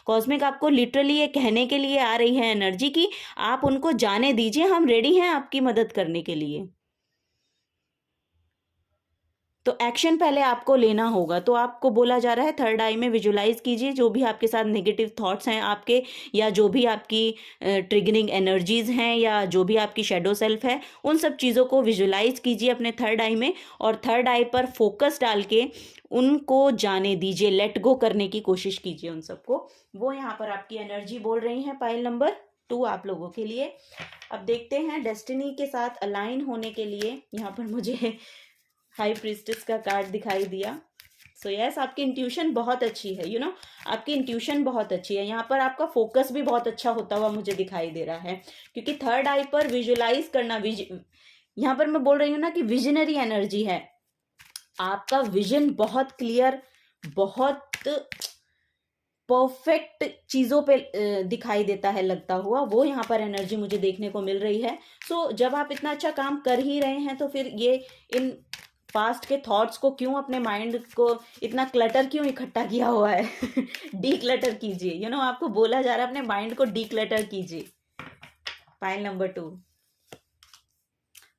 कॉस्मिक आपको लिटरली ये कहने के लिए आ रही है एनर्जी की, आप उनको जाने दीजिए, हम रेडी हैं आपकी मदद करने के लिए। तो एक्शन पहले आपको लेना होगा। तो आपको बोला जा रहा है थर्ड आई में विजुलाइज कीजिए जो भी आपके साथ नेगेटिव थॉट्स हैं आपके, या जो भी आपकी ट्रिगरिंग एनर्जीज हैं, या जो भी आपकी शेडो सेल्फ है, उन सब चीज़ों को विजुलाइज कीजिए अपने थर्ड आई में और थर्ड आई पर फोकस डाल के उनको जाने दीजिए, लेट गो करने की कोशिश कीजिए उन सबको। वो यहाँ पर आपकी एनर्जी बोल रही है पाइल नंबर 2 आप लोगों के लिए। अब देखते हैं डेस्टिनी के साथ अलाइन होने के लिए। यहाँ पर मुझे हाई प्रीस्टेस का कार्ड दिखाई दिया। सो यस, आपकी इंट्यूशन बहुत अच्छी है, आपकी इंट्यूशन बहुत अच्छी है। यहाँ पर आपका फोकस भी बहुत अच्छा होता हुआ मुझे दिखाई दे रहा है, क्योंकि थर्ड आई पर विजुलाइज करना, यहाँ पर मैं बोल रही हूँ ना कि विजनरी एनर्जी है। आपका विजन बहुत क्लियर, बहुत परफेक्ट चीज़ों पे दिखाई देता है लगता हुआ, वो यहाँ पर एनर्जी मुझे देखने को मिल रही है। सो जब आप इतना अच्छा काम कर ही रहे हैं, तो फिर ये इन पास्ट के थॉट्स को क्यों, अपने माइंड को इतना क्लटर क्यों इकट्ठा किया हुआ है डी क्लटर कीजिए। आपको बोला जा रहा है अपने माइंड को डी क्लटर कीजिए। Pile number 2,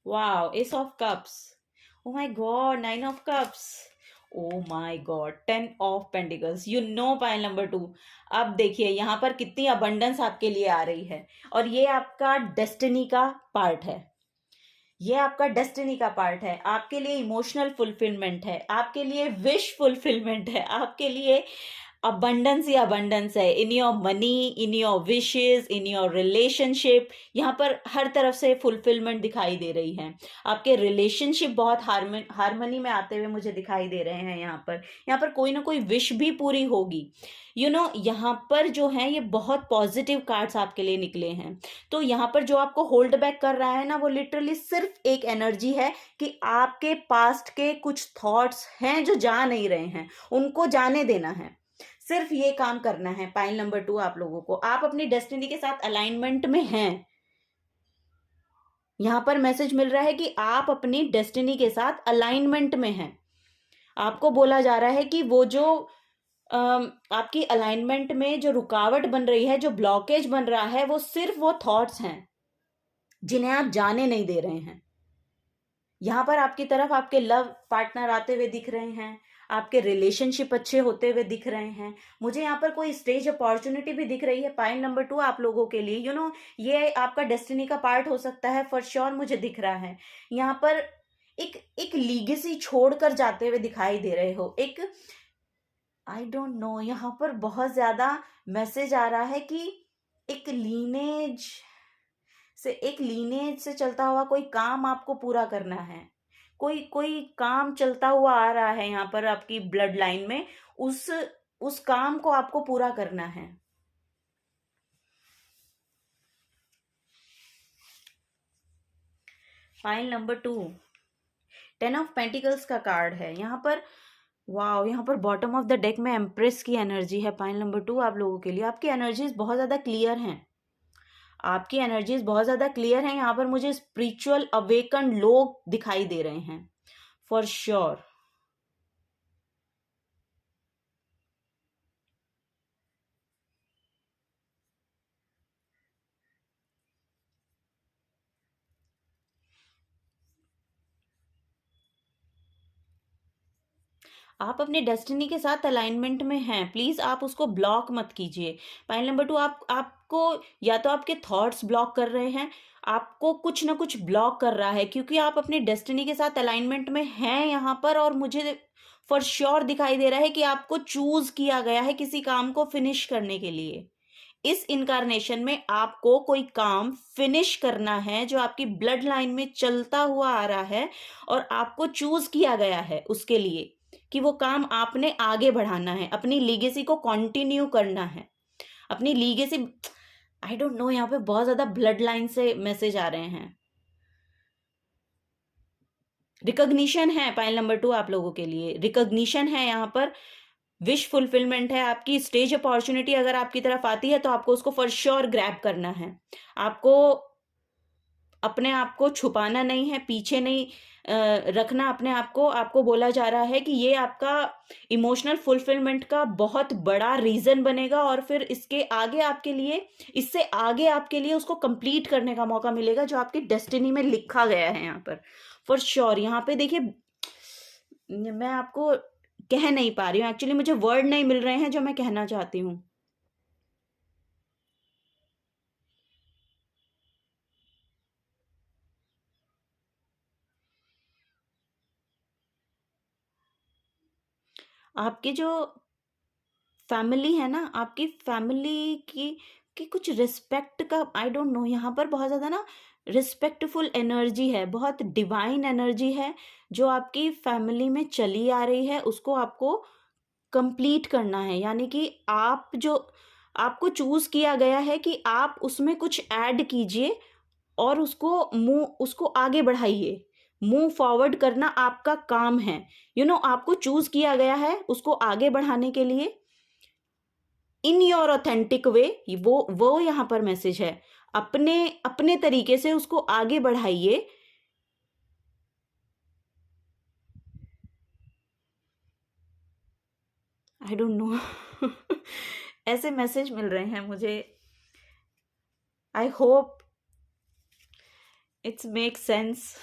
wow, S of cups, O my God, 9 of cups, O my God, 10 of pentacles. Pile number 2, अब देखिए यहाँ पर कितनी अबंडेंस आपके लिए आ रही है, और ये आपका डेस्टिनी का पार्ट है। ये आपका डेस्टिनी का पार्ट है। आपके लिए इमोशनल फुलफिलमेंट है, आपके लिए विश फुलफिलमेंट है, आपके लिए अबंडेंस ही अबंडेंस है, in your money, in your wishes, in your relationship. यहाँ पर हर तरफ से फुलफिलमेंट दिखाई दे रही है। आपके रिलेशनशिप बहुत हारमनी में आते हुए मुझे दिखाई दे रहे हैं। यहाँ पर कोई ना कोई विश भी पूरी होगी। यहाँ पर जो है ये बहुत पॉजिटिव कार्ड्स आपके लिए निकले हैं। तो यहाँ पर जो आपको होल्ड बैक कर रहा है ना, वो लिटरली सिर्फ एक एनर्जी है कि आपके पास्ट के कुछ थॉट्स हैं जो जा नहीं रहे हैं, उनको जाने देना है। सिर्फ ये काम करना है। पाइल नंबर 2 आप लोगों को, आप अपनी डेस्टिनी के साथ अलाइनमेंट में हैं। यहां पर मैसेज मिल रहा है कि आप अपनी डेस्टिनी के साथ अलाइनमेंट में हैं। आपको बोला जा रहा है कि वो जो आपकी अलाइनमेंट में जो रुकावट बन रही है, जो ब्लॉकेज बन रहा है, वो सिर्फ वो थॉट्स हैं जिन्हें आप जाने नहीं दे रहे हैं। यहां पर आपकी तरफ आपके लव पार्टनर आते हुए दिख रहे हैं, आपके रिलेशनशिप अच्छे होते हुए दिख रहे हैं। मुझे यहाँ पर कोई स्टेज अपॉर्चुनिटी भी दिख रही है। पाइल नंबर 2 आप लोगों के लिए ये आपका डेस्टिनी का पार्ट हो सकता है, फॉर श्योर मुझे दिख रहा है। यहाँ पर एक लीगेसी छोड़कर जाते हुए दिखाई दे रहे हो। एक आई डोंट नो, यहाँ पर बहुत ज्यादा मैसेज आ रहा है कि एक लीनेज से चलता हुआ कोई काम आपको पूरा करना है। कोई काम चलता हुआ आ रहा है यहाँ पर आपकी ब्लड लाइन में, उस काम को आपको पूरा करना है। फाइल नंबर 2 10 ऑफ पेंटिकल्स का कार्ड है यहाँ पर। वाओ, यहाँ पर बॉटम ऑफ द डेक में एम्प्रेस की एनर्जी है। पाइल नंबर 2 आप लोगों के लिए आपकी एनर्जीज बहुत ज्यादा क्लियर हैं। आपकी एनर्जीज बहुत ज्यादा क्लियर हैं। यहाँ पर मुझे स्पिरिचुअल अवेकन लोग दिखाई दे रहे हैं, फॉर श्योर। आप अपने डेस्टिनी के साथ अलाइनमेंट में हैं, प्लीज आप उसको ब्लॉक मत कीजिए। पाइल नंबर 2 आपको या तो आपके थॉट्स ब्लॉक कर रहे हैं, आपको कुछ ना कुछ ब्लॉक कर रहा है, क्योंकि आप अपने डेस्टिनी के साथ अलाइनमेंट में हैं यहाँ पर। और मुझे फॉर श्योर दिखाई दे रहा है कि आपको चूज किया गया है किसी काम को फिनिश करने के लिए। इस इनकारनेशन में आपको कोई काम फिनिश करना है जो आपकी ब्लड लाइन में चलता हुआ आ रहा है, और आपको चूज किया गया है उसके लिए कि वो काम आपने आगे बढ़ाना है, अपनी लीगेसी को कंटिन्यू करना है। अपनी लीगेसी, आई डोंट नो, यहाँ पे बहुत ज्यादा ब्लड लाइन से मैसेज आ रहे हैं। रिकॉग्निशन है पाइल नंबर 2 आप लोगों के लिए, रिकॉग्निशन है यहाँ पर, विश फुलफिलमेंट है। आपकी स्टेज अपॉर्चुनिटी अगर आपकी तरफ आती है तो आपको उसको फॉर श्योर ग्रैब करना है। आपको अपने आप को छुपाना नहीं है, पीछे नहीं रखना अपने आप को। आपको बोला जा रहा है कि ये आपका इमोशनल फुलफिलमेंट का बहुत बड़ा रीजन बनेगा, और फिर इससे आगे आपके लिए उसको कंप्लीट करने का मौका मिलेगा जो आपकी डेस्टिनी में लिखा गया है यहाँ पर, फॉर श्योर। यहाँ पे देखिए, मैं आपको कह नहीं पा रही हूँ, एक्चुअली मुझे वर्ड नहीं मिल रहे हैं जो मैं कहना चाहती हूँ। आपकी जो फैमिली है ना, आपकी फैमिली की कुछ रिस्पेक्ट का, आई डोंट नो, यहाँ पर बहुत ज़्यादा ना रिस्पेक्टफुल एनर्जी है, बहुत डिवाइन एनर्जी है जो आपकी फैमिली में चली आ रही है। उसको आपको कंप्लीट करना है, यानी कि आपको चूज किया गया है कि आप उसमें कुछ ऐड कीजिए और उसको आगे बढ़ाइए। मूव फॉरवर्ड करना आपका काम है। आपको चूज किया गया है उसको आगे बढ़ाने के लिए, इन योर ऑथेंटिक वे। वो यहाँ पर मैसेज है, अपने अपने तरीके से उसको आगे बढ़ाइए। आई डोंट नो, ऐसे मैसेज मिल रहे हैं मुझे। I hope it's make sense.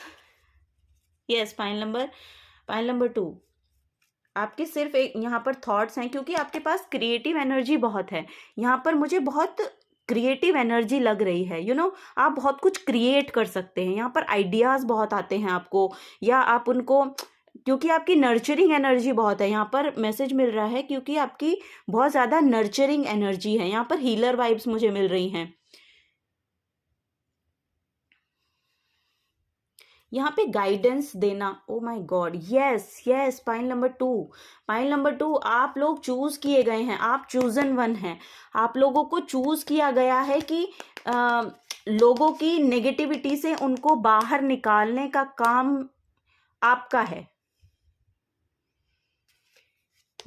Yes, pile number 2 आपके सिर्फ एक यहाँ पर थॉट्स हैं, क्योंकि आपके पास क्रिएटिव एनर्जी बहुत है। यहाँ पर मुझे बहुत क्रिएटिव एनर्जी लग रही है। आप बहुत कुछ क्रिएट कर सकते हैं। यहाँ पर आइडियाज बहुत आते हैं आपको, या आप उनको, क्योंकि आपकी नर्चरिंग एनर्जी बहुत है, यहाँ पर मैसेज मिल रहा है क्योंकि आपकी बहुत ज़्यादा नर्चरिंग एनर्जी है। यहाँ पर हीलर वाइब्स मुझे मिल रही हैं। यहाँ पे गाइडेंस देना। ओ my God, yes yes, pile number 2, pile number 2, आप लोग चूज किए गए हैं, आप चूजन वन हैं। आप लोगों को चूज किया गया है कि लोगों की नेगेटिविटी से उनको बाहर निकालने का काम आपका है।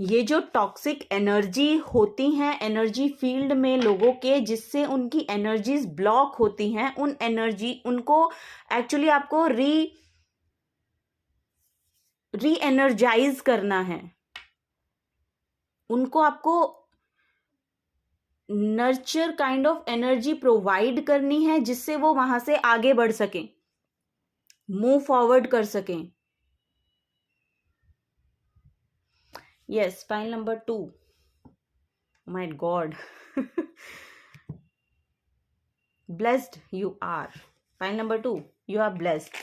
ये जो टॉक्सिक एनर्जी होती हैं एनर्जी फील्ड में लोगों के, जिससे उनकी एनर्जीज ब्लॉक होती हैं, उन एनर्जी उनको एक्चुअली आपको री एनर्जाइज करना है। उनको आपको nurture kind of energy provide करनी है, जिससे वो वहां से आगे बढ़ सकें, मूव फॉरवर्ड कर सकें। Yes, pile number 2, my God, blessed you are. Pile number 2, you are blessed.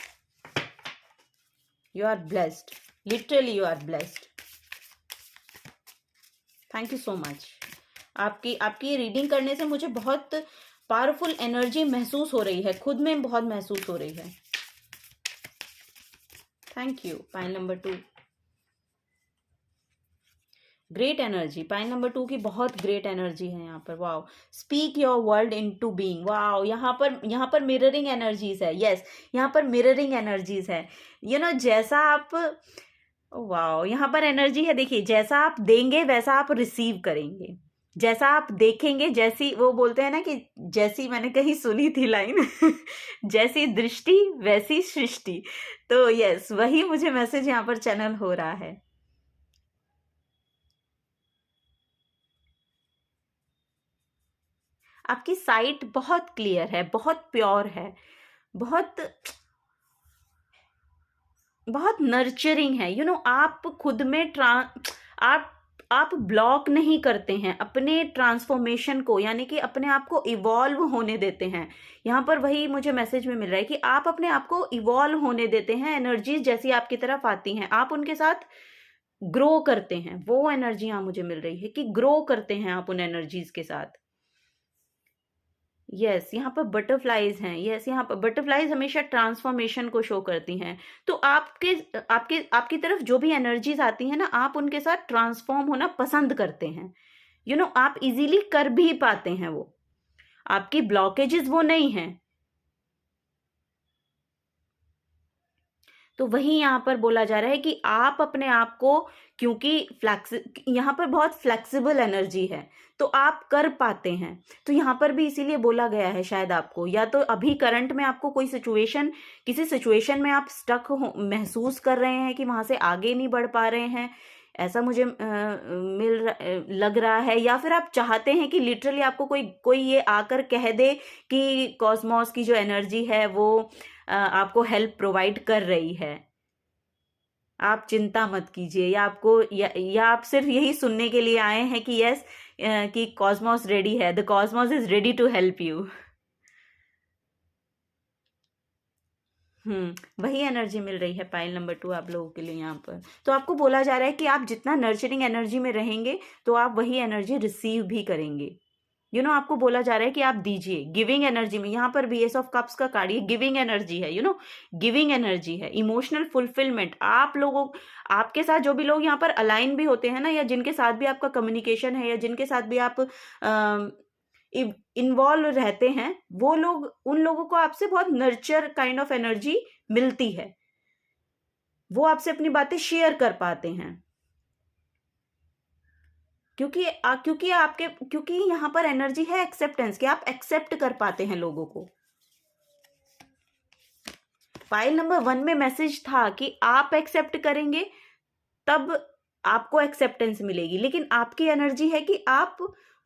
You are blessed. Literally you are blessed. Thank you so much. आपकी रीडिंग करने से मुझे बहुत पावरफुल एनर्जी महसूस हो रही है, खुद में बहुत महसूस हो रही है। Thank you. Pile number 2, great energy. Pile number 2 की बहुत ग्रेट एनर्जी है यहाँ पर। Wow, speak your world into being. Wow, यहाँ पर मिररिंग एनर्जीज है। यस, यहाँ पर मिररिंग एनर्जीज है। जैसा आप, वाओ, यहाँ पर एनर्जी है, देखिए, जैसा आप देंगे वैसा आप रिसीव करेंगे, जैसा आप देखेंगे, जैसी वो बोलते हैं ना कि जैसी, मैंने कहीं सुनी थी लाइन जैसी दृष्टि वैसी सृष्टि। तो यस, वही मुझे मैसेज यहाँ पर चैनल हो रहा है। आपकी साइट बहुत क्लियर है, बहुत प्योर है, बहुत नर्चरिंग है। आप खुद में आप ब्लॉक नहीं करते हैं अपने ट्रांसफॉर्मेशन को, यानी कि अपने आप को इवॉल्व होने देते हैं। यहाँ पर वही मुझे मैसेज में मिल रहा है कि आप अपने आप को इवॉल्व होने देते हैं। एनर्जीज जैसी आपकी तरफ आती हैं, आप उनके साथ ग्रो करते हैं। वो एनर्जी यहाँ मुझे मिल रही है कि ग्रो करते हैं आप उन एनर्जीज के साथ। यस, यहाँ पर बटरफ्लाइज हैं। यस, यहाँ पर बटरफ्लाइज हमेशा ट्रांसफॉर्मेशन को शो करती हैं। तो आपकी तरफ जो भी एनर्जीज आती हैं ना, आप उनके साथ ट्रांसफॉर्म होना पसंद करते हैं। आप इजीली कर भी पाते हैं, वो आपकी ब्लॉकेजेस वो नहीं हैं। तो वही यहाँ पर बोला जा रहा है कि आप अपने आप को, क्योंकि यहाँ पर बहुत फ्लेक्सिबल एनर्जी है, तो आप कर पाते हैं। तो यहाँ पर भी इसीलिए बोला गया है शायद आपको, या तो अभी करंट में आपको किसी सिचुएशन में आप स्टक महसूस कर रहे हैं कि वहां से आगे नहीं बढ़ पा रहे हैं, ऐसा मुझे लग रहा है। या फिर आप चाहते हैं कि लिटरली आपको कोई ये आकर कह दे कि कॉस्मोस की जो एनर्जी है वो आपको हेल्प प्रोवाइड कर रही है, आप चिंता मत कीजिए, या आप सिर्फ यही सुनने के लिए आए हैं कि यस, कि कॉस्मोस रेडी है, the cosmos is ready to help you. वही एनर्जी मिल रही है पाइल नंबर 2 आप लोगों के लिए यहाँ पर। तो आपको बोला जा रहा है कि आप जितना नर्चरिंग एनर्जी में रहेंगे तो आप वही एनर्जी रिसीव भी करेंगे। आपको बोला जा रहा है कि आप दीजिए, गिविंग एनर्जी में। यहाँ पर भी एस ऑफ कप्स का कार्ड, ये गिविंग एनर्जी है, गिविंग एनर्जी है, इमोशनल फुलफिलमेंट। आपके साथ जो भी लोग यहाँ पर अलाइन भी होते हैं ना, या जिनके साथ भी आपका कम्युनिकेशन है, या जिनके साथ भी आप इन्वॉल्व रहते हैं, उन लोगों को आपसे बहुत नर्चर काइंड ऑफ एनर्जी मिलती है। वो आपसे अपनी बातें शेयर कर पाते हैं, क्योंकि यहाँ पर एनर्जी है एक्सेप्टेंस की, आप एक्सेप्ट कर पाते हैं लोगों को। फाइल नंबर 1 में मैसेज था कि आप एक्सेप्ट करेंगे तब आपको एक्सेप्टेंस मिलेगी, लेकिन आपकी एनर्जी है कि आप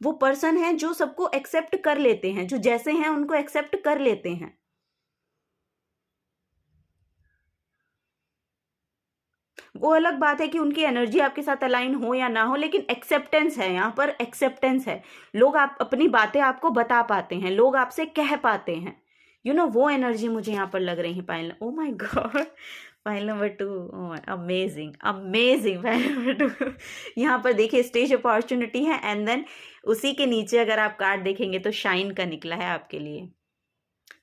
वो पर्सन हैं जो सबको एक्सेप्ट कर लेते हैं, जो जैसे हैं उनको एक्सेप्ट कर लेते हैं। वो अलग बात है कि उनकी एनर्जी आपके साथ अलाइन हो या ना हो, लेकिन एक्सेप्टेंस है, यहाँ पर एक्सेप्टेंस है। लोग आप अपनी बातें आपको बता पाते हैं, लोग आपसे कह पाते हैं। वो एनर्जी मुझे यहाँ पर लग रही है Payal. Oh my god, file number 2, amazing amazing. File number 2 यहाँ पर देखिए स्टेज अपॉर्चुनिटी है, एंड देन उसी के नीचे अगर आप कार्ड देखेंगे तो शाइन का निकला है आपके लिए,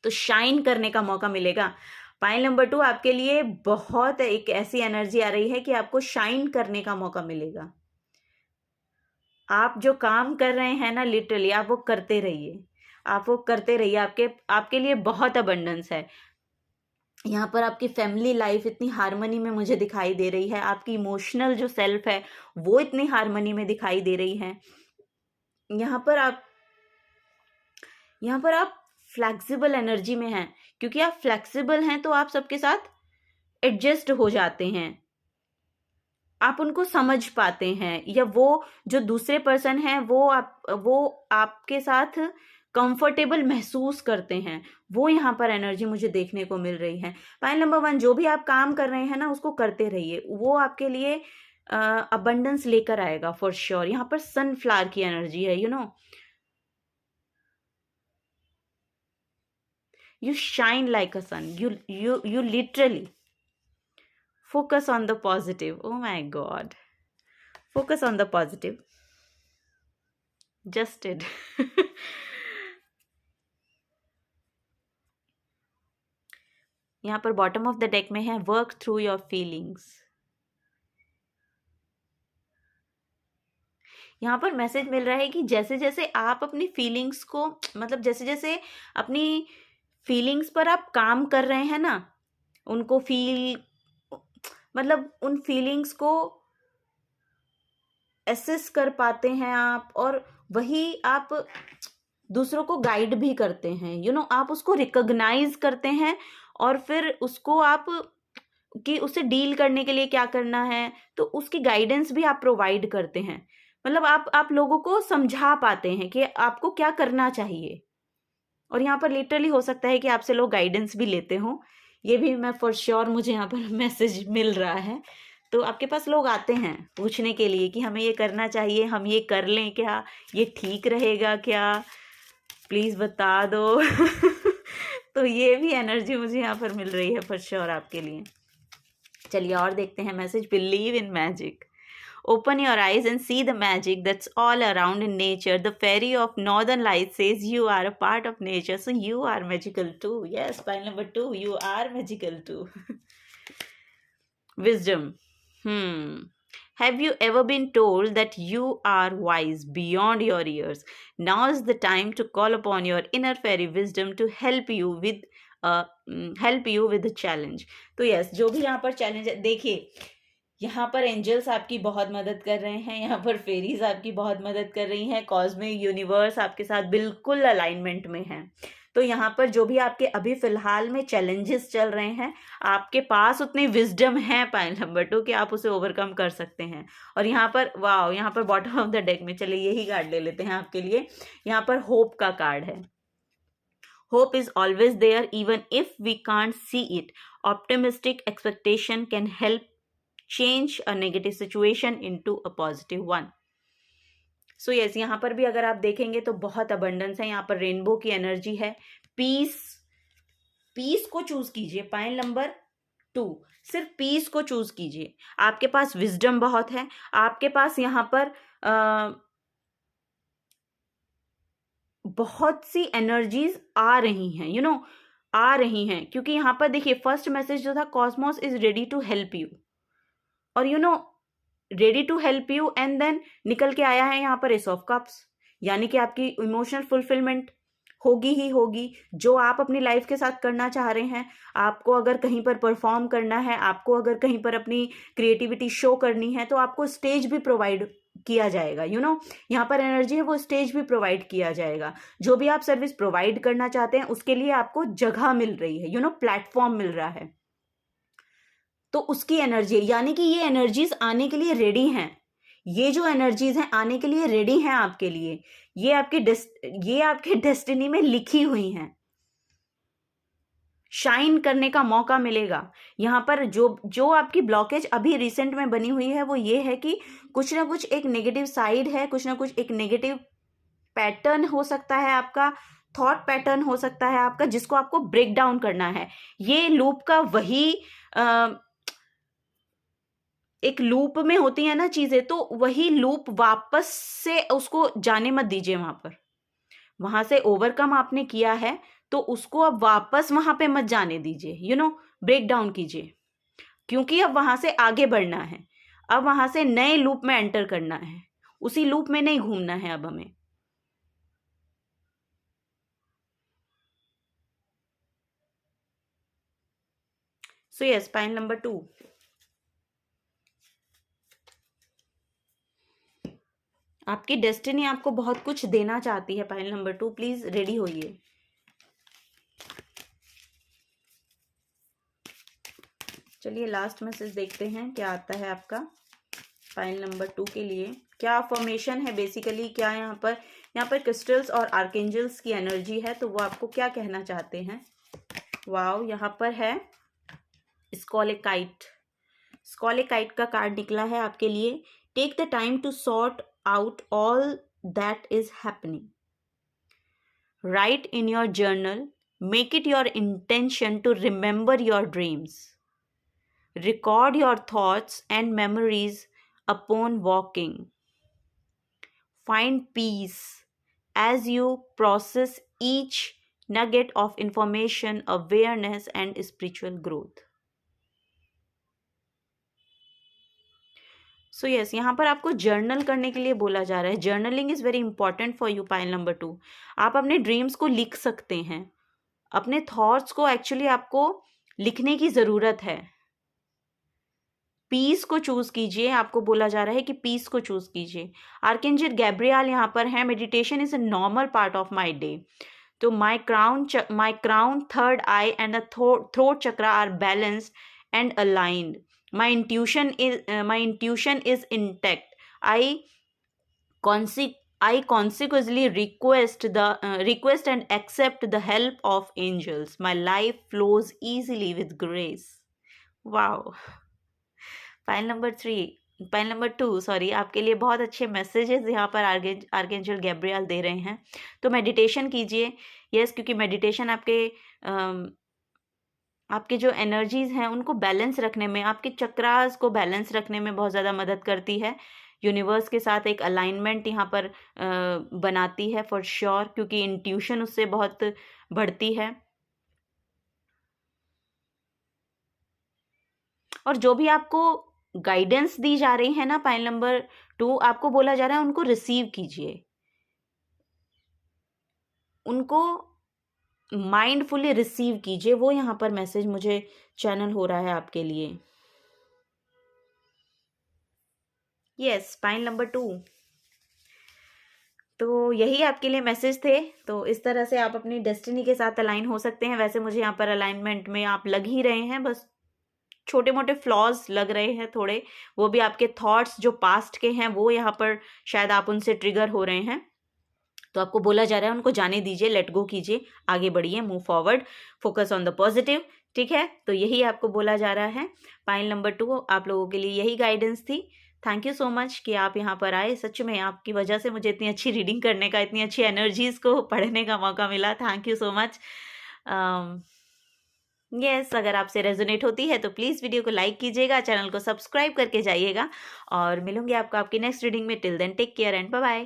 तो शाइन करने का मौका मिलेगा। पाइल नंबर 2 आपके लिए बहुत एक ऐसी एनर्जी आ रही है कि आपको शाइन करने का मौका मिलेगा। आप जो काम कर रहे हैं ना, लिटरली आप वो करते रहिए, आप वो करते रहिए। आपके लिए बहुत अबंडेंस है। यहाँ पर आपकी फैमिली लाइफ इतनी हार्मनी में मुझे दिखाई दे रही है, आपकी इमोशनल जो सेल्फ है वो इतनी हार्मनी में दिखाई दे रही है। यहाँ पर आप फ्लेक्सिबल एनर्जी में हैं, क्योंकि आप फ्लेक्सिबल हैं तो आप सबके साथ एडजस्ट हो जाते हैं, आप उनको समझ पाते हैं, या वो जो दूसरे पर्सन हैं वो आपके साथ कंफर्टेबल महसूस करते हैं। वो यहाँ पर एनर्जी मुझे देखने को मिल रही है। पॉइंट नंबर 1, जो भी आप काम कर रहे हैं ना उसको करते रहिए, वो आपके लिए अबंडेंस लेकर आएगा फॉर श्योर। यहाँ पर सनफ्लावर की एनर्जी है, you shine like a sun, you literally focus on the positive. Oh my god, focus on the positive, just it. यहाँ पर बॉटम ऑफ द डेक में है वर्क थ्रू योर फीलिंग्स। यहाँ पर मैसेज मिल रहा है कि जैसे जैसे आप अपनी फीलिंग्स को, मतलब जैसे जैसे अपनी फीलिंग्स पर आप काम कर रहे हैं ना, उनको मतलब उन फीलिंग्स को एसेस कर पाते हैं आप, और वही आप दूसरों को गाइड भी करते हैं, आप उसको रिकॉग्नाइज करते हैं, और फिर उसको आप कि उसे डील करने के लिए क्या करना है, तो उसकी गाइडेंस भी आप प्रोवाइड करते हैं। मतलब आप लोगों को समझा पाते हैं कि आपको क्या करना चाहिए। और यहाँ पर लिटरली हो सकता है कि आपसे लोग गाइडेंस भी लेते हों, ये भी मैं फॉर श्योर मुझे यहाँ पर मैसेज मिल रहा है। तो आपके पास लोग आते हैं पूछने के लिए कि हमें ये करना चाहिए, हम ये कर लें क्या, ये ठीक रहेगा क्या, प्लीज़ बता दो। तो ये भी एनर्जी मुझे यहाँ पर मिल रही है फॉर श्योर आपके लिए। चलिए और देखते हैं message. Believe in magic, open your eyes and see the magic that's all around in nature. The fairy of northern lights says you are a part of nature, so you are magical too. Yes, pile number 2, you are magical too. Wisdom. Have you ever been told that you are wise beyond your years? Now is the time to call upon your inner fairy wisdom to help you with the challenge. तो yes, जो भी यहाँ पर challenge है, देखिए यहाँ पर angels आपकी बहुत मदद कर रहे हैं, यहाँ पर फेरीज आपकी बहुत मदद कर रही हैं, कॉस्मिक यूनिवर्स आपके साथ बिल्कुल अलाइनमेंट में है। तो यहाँ पर जो भी आपके अभी फिलहाल में चैलेंजेस चल रहे हैं, आपके पास उतनी विजडम है पॉइंट नंबर 2 कि आप उसे ओवरकम कर सकते हैं। और यहाँ पर वाओ, यहाँ पर बॉटम ऑफ द डेक में, चलिए यही कार्ड ले लेते हैं आपके लिए। यहाँ पर होप का कार्ड है। Hope is always there even if we can't see it. Optimistic expectation can help change a negative situation into a positive one. So yes, यहाँ पर भी अगर आप देखेंगे तो बहुत अबंडेंस है। यहाँ पर रेनबो की एनर्जी है। पीस को चूज कीजिए। पॉइंट नंबर 2, सिर्फ पीस को चूज कीजिए। आपके पास विजडम बहुत है, आपके पास यहाँ पर बहुत सी एनर्जीज आ रही हैं, आ रही हैं, क्योंकि यहाँ पर देखिए फर्स्ट मैसेज जो था, cosmos is ready to help you, और ready to help you, and then निकल के आया है यहाँ पर एस ऑफ कप्स, यानी कि आपकी इमोशनल फुलफिलमेंट होगी ही होगी। जो आप अपनी लाइफ के साथ करना चाह रहे हैं, आपको अगर कहीं पर परफॉर्म करना है, आपको अगर कहीं पर अपनी क्रिएटिविटी शो करनी है, तो आपको स्टेज भी प्रोवाइड किया जाएगा। यहाँ पर एनर्जी है, वो स्टेज भी प्रोवाइड किया जाएगा। जो भी आप सर्विस प्रोवाइड करना चाहते हैं उसके लिए आपको जगह मिल रही है, प्लेटफॉर्म मिल रहा है। तो उसकी एनर्जी, यानी कि ये एनर्जीज आने के लिए रेडी हैं। ये जो एनर्जीज हैं आने के लिए रेडी हैं आपके लिए। ये आपके डेस्टिनी में लिखी हुई हैं। शाइन करने का मौका मिलेगा। यहाँ पर जो आपकी ब्लॉकेज अभी रिसेंट में बनी हुई है वो ये है कि कुछ ना कुछ एक नेगेटिव साइड है, कुछ ना कुछ एक नेगेटिव पैटर्न हो सकता है आपका, थॉट पैटर्न हो सकता है आपका, जिसको आपको ब्रेक डाउन करना है। ये लूप का वही एक लूप में होती है ना चीजें, तो वही लूप वापस से उसको जाने मत दीजिए। वहां से ओवरकम आपने किया है तो उसको अब वापस वहां पे मत जाने दीजिए, ब्रेक डाउन कीजिए, क्योंकि अब वहां से आगे बढ़ना है। अब वहां से नए लूप में एंटर करना है, उसी लूप में नहीं घूमना है अब हमें। So yes, pile number 2। आपकी डेस्टिनी आपको बहुत कुछ देना चाहती है। पाइल नंबर 2, प्लीज रेडी होइए। चलिए लास्ट मैसेज देखते हैं क्या आता है आपका पाइल नंबर 2 के लिए। क्या फॉर्मेशन है बेसिकली, क्या यहाँ पर क्रिस्टल्स और आर्केंजल्स की एनर्जी है, तो वो आपको क्या कहना चाहते हैं। वाओ, यहाँ पर है स्कॉलेकाइट। स्कॉलेकाइट का कार्ड निकला है आपके लिए। Take the time to sort out all that is happening, write in your journal, make it your intention to remember your dreams, record your thoughts and memories upon walking. Find peace as you process each nugget of information, awareness, and spiritual growth. So yes, यहाँ पर आपको journal करने के लिए बोला जा रहा है। Journaling is very important for you. Pile number 2, आप अपने ड्रीम्स को लिख सकते हैं। अपने थॉट्स को एक्चुअली आपको लिखने की ज़रूरत है। पीस को चूज कीजिए, आपको बोला जा रहा है कि पीस को चूज कीजिए। आर्केंजल गैब्रियल यहाँ पर है। Meditation is a normal part of my day. तो my crown, third eye and the throat chakra are balanced and aligned. My intuition is intact. I consequently request and accept the help of angels. My life flows easily with grace. Wow. Pile number 2 sorry, आपके लिए बहुत अच्छे messages यहाँ पर archangel Gabriel दे रहे हैं। तो meditation कीजिए। यस, क्योंकि मेडिटेशन आपके जो एनर्जीज हैं उनको बैलेंस रखने में, आपके चक्रास को बैलेंस रखने में बहुत ज़्यादा मदद करती है। यूनिवर्स के साथ एक अलाइनमेंट यहाँ पर बनाती है फॉर श्योर, क्योंकि इंट्यूशन उससे बहुत बढ़ती है। और जो भी आपको गाइडेंस दी जा रही है ना पाइल नंबर 2, आपको बोला जा रहा है उनको रिसीव कीजिए, उनको माइंडफुली रिसीव कीजिए। वो यहाँ पर मैसेज मुझे चैनल हो रहा है आपके लिए। Yes, pile number 2। तो यही आपके लिए मैसेज थे। तो इस तरह से आप अपनी डेस्टिनी के साथ अलाइन हो सकते हैं। वैसे मुझे यहाँ पर अलाइनमेंट में आप लग ही रहे हैं, बस छोटे मोटे फ्लॉज लग रहे हैं थोड़े, वो भी आपके थॉट्स जो पास्ट के हैं वो यहाँ पर शायद आप उनसे ट्रिगर हो रहे हैं। तो आपको बोला जा रहा है उनको जाने दीजिए, लेट गो कीजिए, आगे बढ़िए, move forward, focus on the positive. ठीक है, तो यही आपको बोला जा रहा है। पाइल नंबर 2 आप लोगों के लिए यही गाइडेंस थी। थैंक यू सो मच कि आप यहाँ पर आए। सच में आपकी वजह से मुझे इतनी अच्छी रीडिंग करने का, इतनी अच्छी एनर्जीज को पढ़ने का मौका मिला। Thank you so much. Yes, अगर आपसे रेजोनेट होती है तो प्लीज़ वीडियो को लाइक कीजिएगा, चैनल को सब्सक्राइब करके जाइएगा, और मिलूंगी आपको आपकी नेक्स्ट रीडिंग में। Till then take care and bye bye.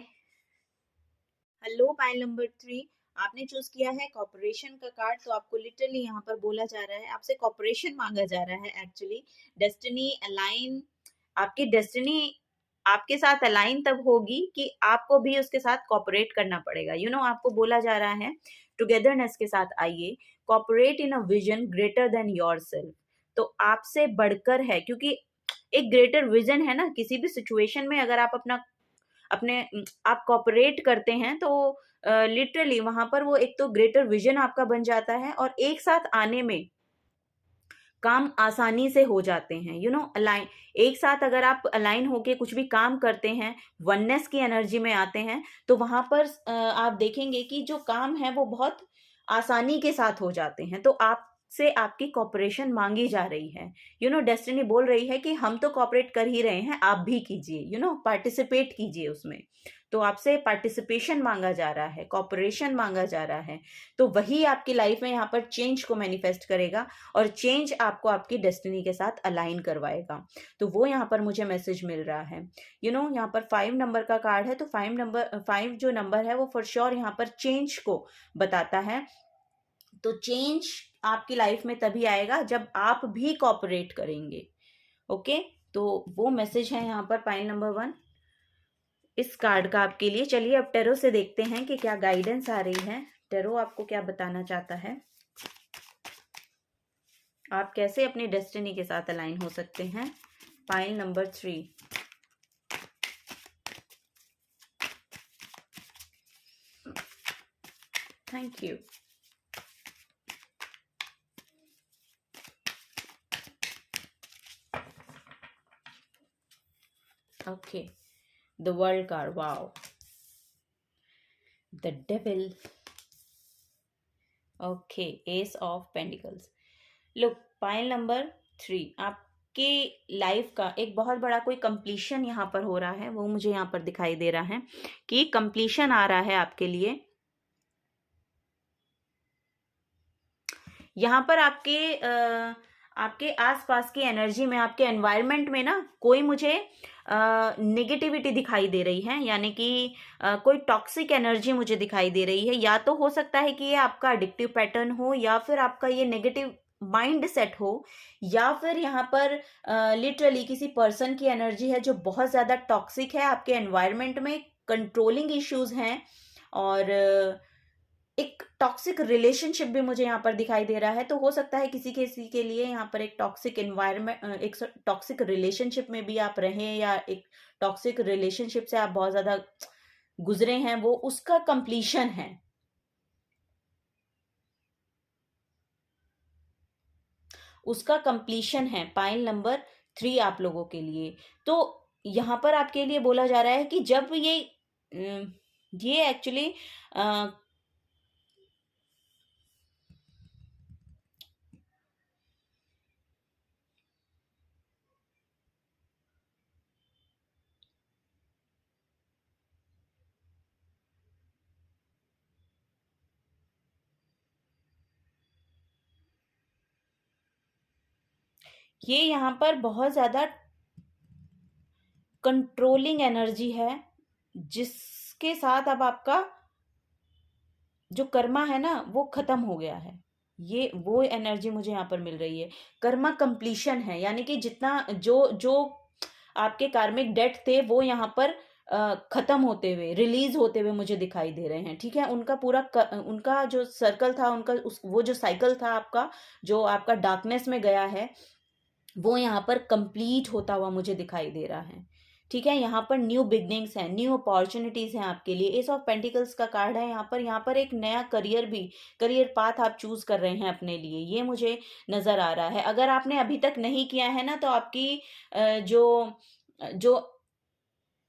Hello, pile number 3 आपने चूज किया है कॉपरेशन का कार्ड। तो आपको लिटरली यहाँ पर बोला जा रहा है, आपसे कॉपरेशन मांगा जा रहा है। एक्चुअली डेस्टिनी अलाइन, आपकी डेस्टिनी आपके साथ अलाइन तब होगी कि आपको भी उसके साथ कॉपरेट करना पड़ेगा। आपको बोला जा रहा है टुगेदरनेस के साथ आइए, cooperate in a vision greater than yourself. तो आपसे बढ़कर है, क्योंकि एक ग्रेटर विजन है ना किसी भी सिचुएशन में। अगर आप आप कॉपरेट करते हैं तो लिटरली वहां पर वो एक तो ग्रेटर विजन आपका बन जाता है, और एक साथ आने में काम आसानी से हो जाते हैं। अलाइन, एक साथ अगर आप अलाइन होके कुछ भी काम करते हैं, वननेस की एनर्जी में आते हैं, तो वहां पर आप देखेंगे कि जो काम है वो बहुत आसानी के साथ हो जाते हैं। तो आप से आपकी कॉपरेशन मांगी जा रही है। डेस्टिनी बोल रही है कि हम तो कॉपरेट कर ही रहे हैं, आप भी कीजिए, पार्टिसिपेट कीजिए उसमें। तो आपसे पार्टिसिपेशन मांगा जा रहा है, कॉपरेशन मांगा जा रहा है। तो वही आपकी लाइफ में यहाँ पर चेंज को मैनिफेस्ट करेगा और चेंज आपको आपकी डेस्टिनी के साथ अलाइन करवाएगा। तो वो यहाँ पर मुझे मैसेज मिल रहा है। यहाँ पर 5 नंबर का कार्ड है, तो 5 जो नंबर है वो फॉर श्योर यहाँ पर चेंज को बताता है। तो चेंज आपकी लाइफ में तभी आएगा जब आप भी कॉपरेट करेंगे। ओके, तो वो मैसेज है यहाँ पर पाइल नंबर 1 इस कार्ड का आपके लिए। चलिए अब टेरो से देखते हैं कि क्या गाइडेंस आ रही है, टेरो आपको क्या बताना चाहता है, आप कैसे अपनी डेस्टिनी के साथ अलाइन हो सकते हैं। Pile number 3, thank you. Okay, the world card, wow, the devil. Okay, S of pentacles. Look, pile number 3 आपके लाइफ का एक बहुत बड़ा कोई कंप्लीशन यहाँ पर हो रहा है, वो मुझे यहाँ पर दिखाई दे रहा है कि कंप्लीशन आ रहा है आपके लिए। यहाँ पर आपके आसपास की एनर्जी में, आपके एनवायरनमेंट में ना कोई मुझे नेगेटिविटी दिखाई दे रही है, यानी कि कोई टॉक्सिक एनर्जी मुझे दिखाई दे रही है। या तो हो सकता है कि ये आपका एडिक्टिव पैटर्न हो, या फिर आपका ये नेगेटिव माइंड सेट हो, या फिर यहाँ पर लिटरली किसी पर्सन की एनर्जी है जो बहुत ज़्यादा टॉक्सिक है आपके एनवायरनमेंट में, कंट्रोलिंग इश्यूज हैं, और एक टॉक्सिक रिलेशनशिप भी मुझे यहाँ पर दिखाई दे रहा है। तो हो सकता है किसी के लिए यहाँ पर एक टॉक्सिक एनवायरनमेंट, एक टॉक्सिक रिलेशनशिप में भी आप रहें, या एक टॉक्सिक रिलेशनशिप से आप बहुत ज्यादा गुजरे हैं, वो उसका कंप्लीशन है। उसका कंप्लीशन है पाइल नंबर 3 आप लोगों के लिए। तो यहाँ पर आपके लिए बोला जा रहा है कि जब ये एक्चुअली ये यहाँ पर बहुत ज्यादा कंट्रोलिंग एनर्जी है, जिसके साथ अब आपका जो कर्मा है ना वो खत्म हो गया है। ये वो एनर्जी मुझे यहाँ पर मिल रही है। कर्मा कंप्लीशन है, यानी कि जितना जो जो आपके कार्मिक डेट थे वो यहाँ पर खत्म होते हुए, रिलीज होते हुए मुझे दिखाई दे रहे हैं। ठीक है, उनका पूरा उनका जो सर्कल था, उनका वो जो साइकिल था आपका, जो आपका डार्कनेस में गया है, वो यहाँ पर कंप्लीट होता हुआ मुझे दिखाई दे रहा है। ठीक है, यहाँ पर न्यू बिगनिंग्स हैं, न्यू अपॉर्चुनिटीज हैं आपके लिए। एस ऑफ पेंटिकल्स का कार्ड है यहाँ पर एक नया करियर पाथ आप चूज कर रहे हैं अपने लिए, ये मुझे नजर आ रहा है। अगर आपने अभी तक नहीं किया है ना, तो आपकी जो जो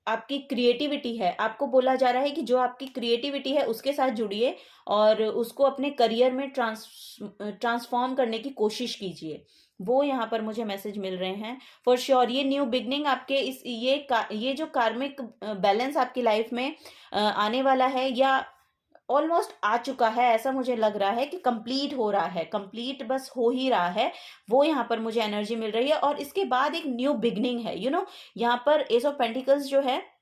आपकी क्रिएटिविटी है, आपको बोला जा रहा है कि जो आपकी क्रिएटिविटी है उसके साथ जुड़िए और उसको अपने करियर में ट्रांसफॉर्म करने की कोशिश कीजिए। वो यहाँ पर मुझे मैसेज मिल रहे हैं फॉर श्योर। ये न्यू बिगनिंग आपके ये जो कार्मिक बैलेंस आपकी लाइफ में आने वाला है, या ऑलमोस्ट आ चुका है, ऐसा मुझे लग रहा है कि कंप्लीट हो रहा है, कंप्लीट बस हो ही रहा है, वो यहाँ पर मुझे एनर्जी मिल रही है। और इसके बाद एक न्यू बिगनिंग है। यहाँ पर एस ऑफ पेंटिकल्स जो है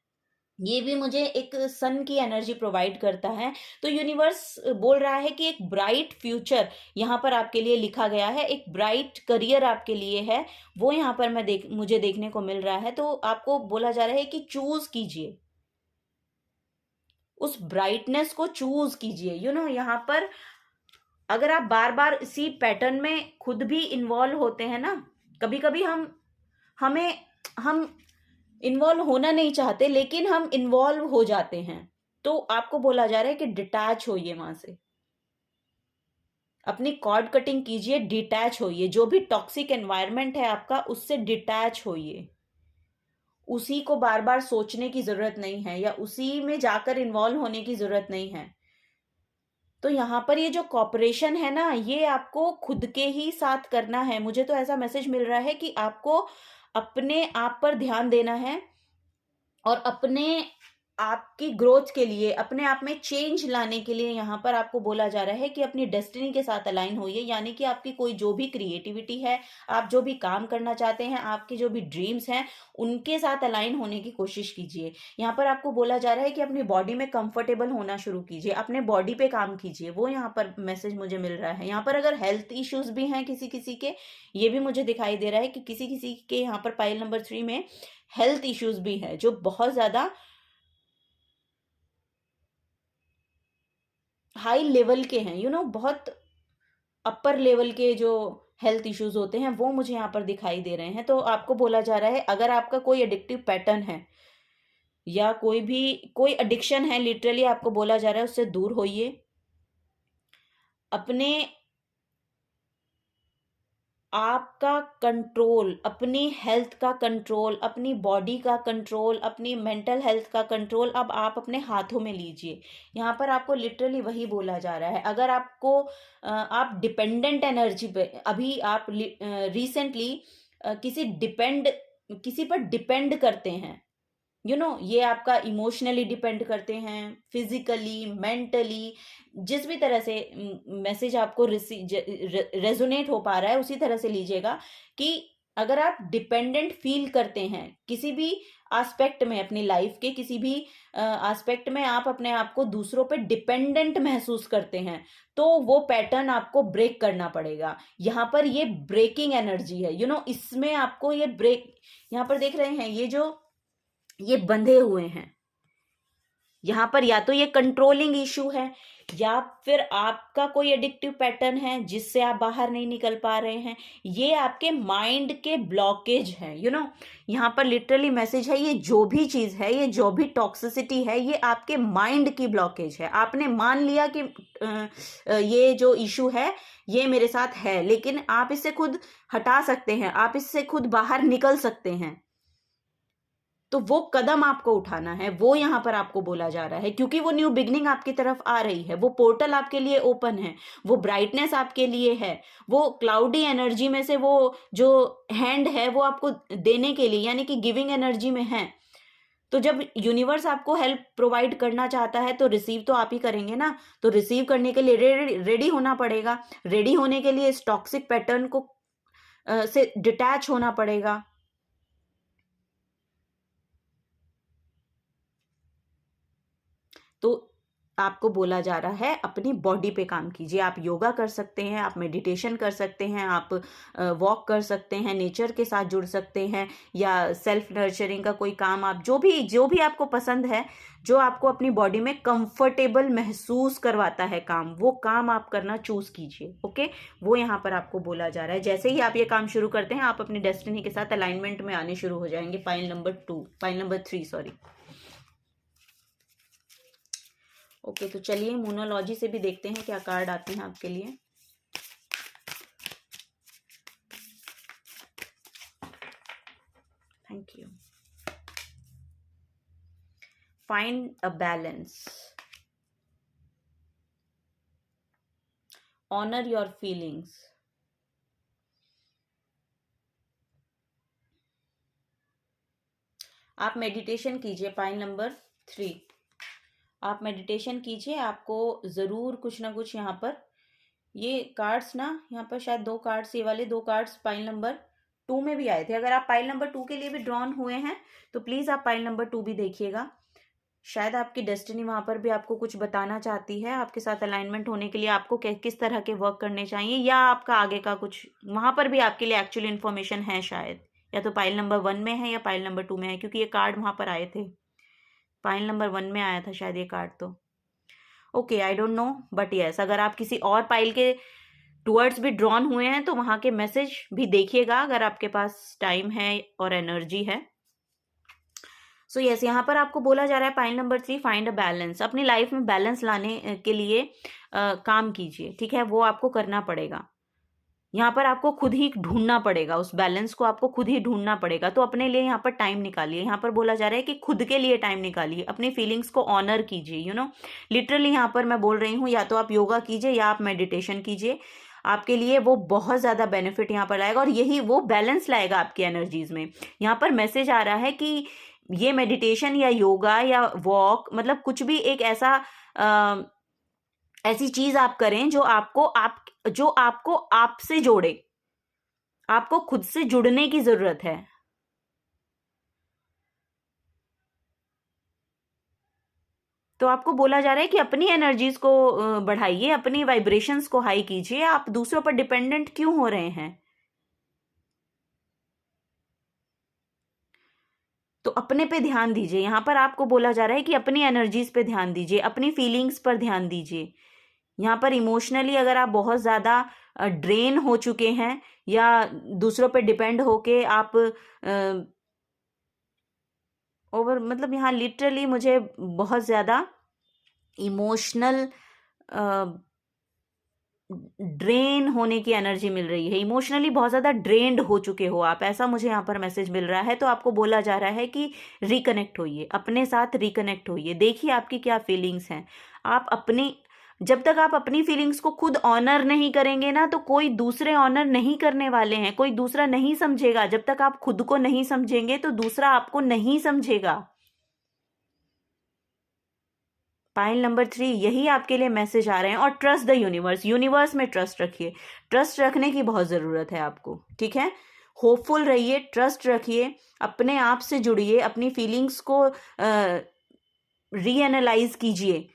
ये भी मुझे एक सन की एनर्जी प्रोवाइड करता है। तो यूनिवर्स बोल रहा है कि एक ब्राइट फ्यूचर यहाँ पर आपके लिए लिखा गया है, एक ब्राइट करियर आपके लिए है, वो यहाँ पर मुझे देखने को मिल रहा है। तो आपको बोला जा रहा है कि चूज कीजिए, उस ब्राइटनेस को चूज कीजिए। यहाँ पर अगर आप बार बार इसी पैटर्न में खुद भी इन्वॉल्व होते हैं ना, कभी कभी हम इन्वॉल्व होना नहीं चाहते, लेकिन हम इन्वॉल्व हो जाते हैं। तो आपको बोला जा रहा है कि डिटैच होइए वहां से, अपनी कॉर्ड कटिंग कीजिए, डिटैच होइए। जो भी टॉक्सिक एनवायरनमेंट है आपका, उससे डिटैच होइए। उसी को बार बार सोचने की जरूरत नहीं है, या उसी में जाकर इन्वॉल्व होने की जरूरत नहीं है। तो यहाँ पर ये जो कॉपरेशन है ना, ये आपको खुद के ही साथ करना है। मुझे तो ऐसा मैसेज मिल रहा है कि आपको अपने आप पर ध्यान देना है और अपने आपकी ग्रोथ के लिए, अपने आप में चेंज लाने के लिए यहाँ पर आपको बोला जा रहा है कि अपनी डेस्टिनी के साथ अलाइन होइए। यानी कि आपकी कोई जो भी क्रिएटिविटी है, आप जो भी काम करना चाहते हैं, आपके जो भी ड्रीम्स हैं, उनके साथ अलाइन होने की कोशिश कीजिए। यहाँ पर आपको बोला जा रहा है कि अपनी बॉडी में कंफर्टेबल होना शुरू कीजिए, अपने बॉडी पे काम कीजिए। वो यहाँ पर मैसेज मुझे मिल रहा है। यहाँ पर अगर हेल्थ इश्यूज भी हैं किसी किसी के, ये भी मुझे दिखाई दे रहा है कि किसी किसी के यहाँ पर पाइल नंबर 3 में हेल्थ इश्यूज भी है जो बहुत ज्यादा हाई लेवल के हैं, बहुत अपर लेवल के जो हेल्थ इश्यूज होते हैं वो मुझे यहाँ पर दिखाई दे रहे हैं। तो आपको बोला जा रहा है अगर आपका कोई एडिक्टिव पैटर्न है या कोई एडिक्शन है, लिटरली आपको बोला जा रहा है उससे दूर होइए। अपने आपका कंट्रोल, अपनी हेल्थ का कंट्रोल, अपनी बॉडी का कंट्रोल, अपनी मेंटल हेल्थ का कंट्रोल अब आप अपने हाथों में लीजिए। यहाँ पर आपको लिटरली वही बोला जा रहा है। अगर आपको आप डिपेंडेंट एनर्जी पे, अभी आप रिसेंटली किसी पर डिपेंड करते हैं, ये आपका इमोशनली डिपेंड करते हैं, फिजिकली, मेंटली, जिस भी तरह से मैसेज आपको रेजोनेट हो पा रहा है उसी तरह से लीजिएगा कि अगर आप डिपेंडेंट फील करते हैं किसी भी एस्पेक्ट में, अपनी लाइफ के किसी भी एस्पेक्ट में आप अपने आप को दूसरों पे डिपेंडेंट महसूस करते हैं, तो वो पैटर्न आपको ब्रेक करना पड़ेगा। यहाँ पर ये ब्रेकिंग एनर्जी है। इसमें आपको ये ब्रेक, यहाँ पर देख रहे हैं ये बंधे हुए हैं। यहाँ पर या तो ये कंट्रोलिंग इशू है या फिर आपका कोई एडिक्टिव पैटर्न है जिससे आप बाहर नहीं निकल पा रहे हैं। ये आपके माइंड के ब्लॉकेज है। यहाँ पर लिटरली मैसेज है, ये जो भी चीज है, ये जो भी टॉक्सिसिटी है, ये आपके माइंड की ब्लॉकेज है। आपने मान लिया कि ये जो इशू है ये मेरे साथ है, लेकिन आप इससे खुद हटा सकते हैं, आप इससे खुद बाहर निकल सकते हैं। तो वो कदम आपको उठाना है, वो यहाँ पर आपको बोला जा रहा है, क्योंकि वो न्यू बिगनिंग आपकी तरफ आ रही है। वो पोर्टल आपके लिए ओपन है, वो ब्राइटनेस आपके लिए है, वो क्लाउडी एनर्जी में से वो जो हैंड है वो आपको देने के लिए, यानी कि गिविंग एनर्जी में है। तो जब यूनिवर्स आपको हेल्प प्रोवाइड करना चाहता है तो रिसीव तो आप ही करेंगे ना। तो रिसीव करने के लिए रेडी होना पड़ेगा। रेडी होने के लिए इस टॉक्सिक पैटर्न को से डिटैच होना पड़ेगा। तो आपको बोला जा रहा है अपनी बॉडी पे काम कीजिए। आप योगा कर सकते हैं, आप मेडिटेशन कर सकते हैं, आप वॉक कर सकते हैं, नेचर के साथ जुड़ सकते हैं, या सेल्फ नर्चरिंग का कोई काम, आप जो भी आपको पसंद है, जो आपको अपनी बॉडी में कंफर्टेबल महसूस करवाता है काम, वो काम आप करना चूज कीजिए। ओके, वो यहाँ पर आपको बोला जा रहा है। जैसे ही आप ये काम शुरू करते हैं आप अपनी डेस्टिनी के साथ अलाइनमेंट में आने शुरू हो जाएंगे। Pile number 3 sorry. ओके, तो चलिए मोनोलॉजी से भी देखते हैं क्या कार्ड आते हैं आपके लिए। Thank you. Find a balance, honour your feelings, आप मेडिटेशन कीजिए। पाइल नंबर 3, आप मेडिटेशन कीजिए। आपको ज़रूर कुछ ना कुछ यहाँ पर, ये कार्ड्स ना, यहाँ पर शायद 2 कार्ड्स, ये वाले 2 कार्ड्स पाइल नंबर 2 में भी आए थे। अगर आप पाइल नंबर 2 के लिए भी ड्रॉन हुए हैं तो प्लीज़ आप पाइल नंबर 2 भी देखिएगा। शायद आपकी डेस्टिनी वहाँ पर भी आपको कुछ बताना चाहती है। आपके साथ अलाइनमेंट होने के लिए आपको किस तरह के वर्क करने चाहिए, या आपका आगे का कुछ वहाँ पर भी आपके लिए एक्चुअली इन्फॉर्मेशन है शायद, या तो पाइल नंबर 1 में है या पाइल नंबर 2 में है, क्योंकि ये कार्ड वहाँ पर आए थे। पाइल नंबर 1 में आया था शायद ये कार्ड। तो okay, I don't no, but yes, अगर आप किसी और पाइल के टूवर्ड्स भी ड्रॉन हुए हैं तो वहाँ के मैसेज भी देखिएगा अगर आपके पास टाइम है और एनर्जी है। सो यस, यहाँ पर आपको बोला जा रहा है pile number 3, find a balance. अपनी लाइफ में बैलेंस लाने के लिए काम कीजिए, ठीक है, वो आपको करना पड़ेगा। यहाँ पर आपको खुद ही ढूंढना पड़ेगा, उस बैलेंस को आपको खुद ही ढूंढना पड़ेगा। तो अपने लिए यहाँ पर टाइम निकालिए। यहाँ पर बोला जा रहा है कि खुद के लिए टाइम निकालिए, अपनी फीलिंग्स को ऑनर कीजिए। लिटरली यहाँ पर मैं बोल रही हूँ, या तो आप योगा कीजिए या आप मेडिटेशन कीजिए, आपके लिए वो बहुत ज़्यादा बेनिफिट यहाँ पर लाएगा और यही वो बैलेंस लाएगा आपकी एनर्जीज में। यहाँ पर मैसेज आ रहा है कि ये मेडिटेशन या योगा या वॉक, मतलब कुछ भी एक ऐसी चीज आप करें जो आपको आपसे जोड़े। आपको खुद से जुड़ने की जरूरत है। तो आपको बोला जा रहा है कि अपनी एनर्जीज को बढ़ाइए, अपनी वाइब्रेशंस को हाई कीजिए। आप दूसरों पर डिपेंडेंट क्यों हो रहे हैं? तो अपने पे ध्यान दीजिए। यहाँ पर आपको बोला जा रहा है कि अपनी एनर्जीज पे ध्यान दीजिए, अपनी फीलिंग्स पर ध्यान दीजिए। यहाँ पर इमोशनली अगर आप बहुत ज़्यादा ड्रेन हो चुके हैं या दूसरों पे डिपेंड होके आप ओवर, मतलब यहाँ लिटरली मुझे बहुत ज़्यादा इमोशनल ड्रेन होने की एनर्जी मिल रही है। इमोशनली बहुत ज़्यादा ड्रेन्ड हो चुके हो आप, ऐसा मुझे यहाँ पर मैसेज मिल रहा है। तो आपको बोला जा रहा है कि रिकनेक्ट होइए, अपने साथ रिकनेक्ट होइए। देखिए आपकी क्या फीलिंग्स हैं। आप अपनी जब तक आप अपनी फीलिंग्स को खुद ऑनर नहीं करेंगे ना, तो कोई दूसरे ऑनर नहीं करने वाले हैं, कोई दूसरा नहीं समझेगा। जब तक आप खुद को नहीं समझेंगे तो दूसरा आपको नहीं समझेगा। पाइल नंबर 3, यही आपके लिए मैसेज आ रहे हैं। और ट्रस्ट द यूनिवर्स, यूनिवर्स में ट्रस्ट रखिए। ट्रस्ट रखने की बहुत ज़रूरत है आपको, ठीक है। होपफुल रहिए, ट्रस्ट रखिए, अपने आप से जुड़िए, अपनी फीलिंग्स को रीएनालाइज कीजिए,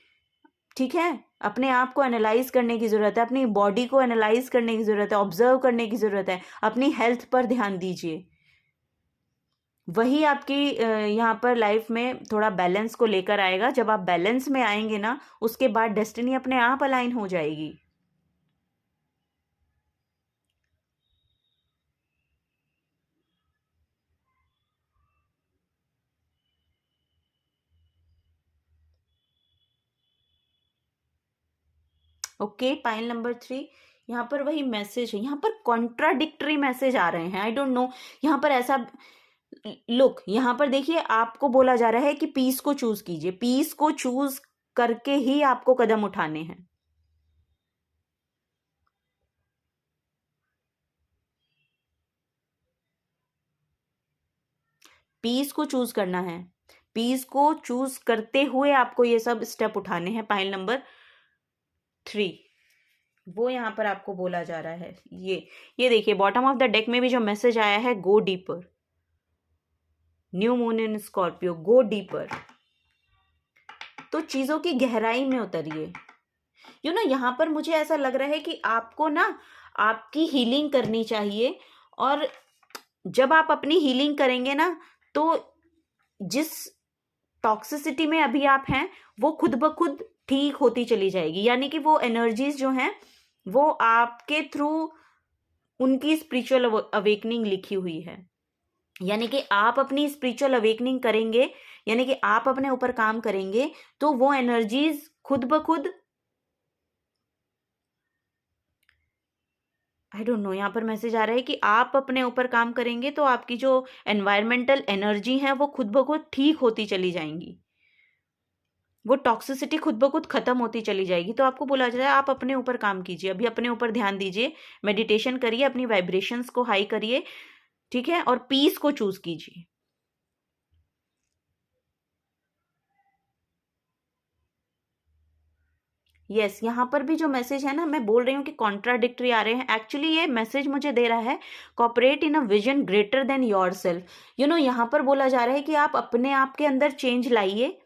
ठीक है। अपने आप को एनालाइज करने की ज़रूरत है, अपनी बॉडी को एनालाइज करने की ज़रूरत है, ऑब्जर्व करने की ज़रूरत है। अपनी हेल्थ पर ध्यान दीजिए, वही आपकी यहाँ पर लाइफ में थोड़ा बैलेंस को लेकर आएगा। जब आप बैलेंस में आएंगे ना, उसके बाद डेस्टिनी अपने आप अलाइन हो जाएगी। ओके, पाइल नंबर 3, यहाँ पर वही मैसेज है। यहाँ पर कॉन्ट्राडिक्टरी मैसेज आ रहे हैं। आई डोंट नो, यहाँ पर ऐसा लुक, यहाँ पर देखिए आपको बोला जा रहा है कि पीस को चूज कीजिए। पीस को चूज करके ही आपको कदम उठाने हैं। पीस को चूज करना है, पीस को चूज करते हुए आपको ये सब स्टेप उठाने हैं। पाइल नंबर 3, वो यहाँ पर आपको बोला जा रहा है। ये देखिए बॉटम ऑफ द डेक में भी जो मैसेज आया है, go deeper. New moon in Scorpio, go deeper. तो चीजों की गहराई में उतरिए। यहाँ पर मुझे ऐसा लग रहा है कि आपको ना आपकी हीलिंग करनी चाहिए। और जब आप अपनी हीलिंग करेंगे ना, तो जिस टॉक्सिसिटी में अभी आप हैं वो खुद ब खुद ठीक होती चली जाएगी। यानी कि वो एनर्जीज जो हैं वो आपके थ्रू, उनकी स्पिरिचुअल अवेकनिंग लिखी हुई है। यानी कि आप अपनी स्पिरिचुअल अवेकनिंग करेंगे, यानी कि आप अपने ऊपर काम करेंगे, तो वो एनर्जीज खुद ब खुद, आई डोंट नो, यहाँ पर मैसेज आ रहा है कि आप अपने ऊपर काम करेंगे तो आपकी जो एनवायरमेंटल एनर्जी है वो खुद ब खुद ठीक होती चली जाएंगी। वो टॉक्सिसिटी खुद ब खुद खत्म होती चली जाएगी। तो आपको बोला जा रहा है आप अपने ऊपर काम कीजिए, अभी अपने ऊपर ध्यान दीजिए, मेडिटेशन करिए, अपनी वाइब्रेशंस को हाई करिए, ठीक है, और पीस को चूज कीजिए। यस, यहाँ पर भी जो मैसेज है ना, मैं बोल रही हूँ कि कॉन्ट्राडिक्टरी आ रहे हैं। एक्चुअली ये मैसेज मुझे दे रहा है, cooperate in a vision greater than yourself. यहाँ पर बोला जा रहा है कि आप अपने आप के अंदर चेंज लाइए।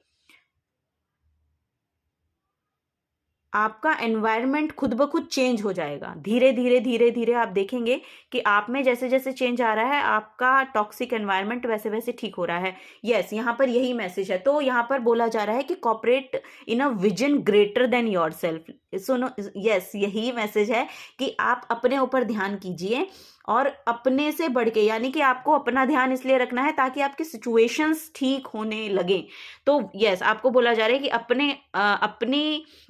आपका एनवायरनमेंट खुद ब खुद चेंज हो जाएगा। धीरे धीरे धीरे धीरे आप देखेंगे कि आप में जैसे जैसे चेंज आ रहा है, आपका टॉक्सिक एनवायरनमेंट वैसे वैसे ठीक हो रहा है। यस, यहाँ पर यही मैसेज है। तो यहाँ पर बोला जा रहा है कि cooperate in a vision greater than yourself. सुनो, यस, यही मैसेज है कि आप अपने ऊपर ध्यान कीजिए, और अपने से बढ़ के, यानी कि आपको अपना ध्यान इसलिए रखना है ताकि आपकी सिचुएशंस ठीक होने लगे। तो यस, आपको बोला जा रहा है कि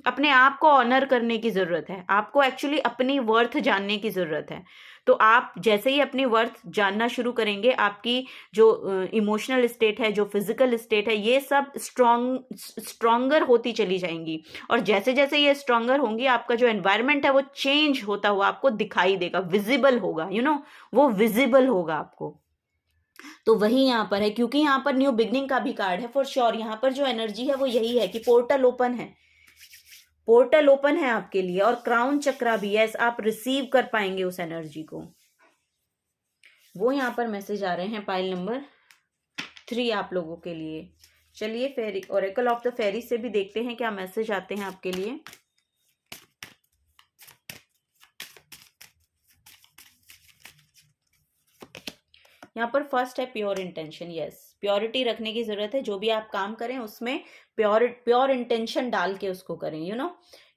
अपने आप को ऑनर करने की ज़रूरत है, आपको एक्चुअली अपनी वर्थ जानने की ज़रूरत है। तो आप जैसे ही अपनी वर्थ जानना शुरू करेंगे, आपकी जो इमोशनल स्टेट है, जो फिजिकल स्टेट है, ये सब स्ट्रॉन्गर होती चली जाएंगी। और जैसे जैसे ये स्ट्रॉन्गर होंगी, आपका जो एनवायरनमेंट है वो चेंज होता हुआ आपको दिखाई देगा, विजिबल होगा, वो विजिबल होगा आपको। तो वही यहाँ पर है, क्योंकि यहाँ पर न्यू बिगनिंग का भी कार्ड है फॉर श्योर। यहाँ पर जो एनर्जी है वो यही है कि पोर्टल ओपन है, पोर्टल ओपन है आपके लिए। और क्राउन चक्रा भी, यस, आप रिसीव कर पाएंगे उस एनर्जी को। वो यहाँ पर मैसेज आ रहे हैं पाइल नंबर 3 आप लोगों के लिए। चलिए फेरी, ओरेकल ऑफ द फेरी से भी देखते हैं क्या मैसेज आते हैं आपके लिए। यहाँ पर फर्स्ट है प्योर इंटेंशन। यस, प्योरिटी रखने की जरूरत है, जो भी आप काम करें उसमें प्योर इंटेंशन डाल के उसको करें,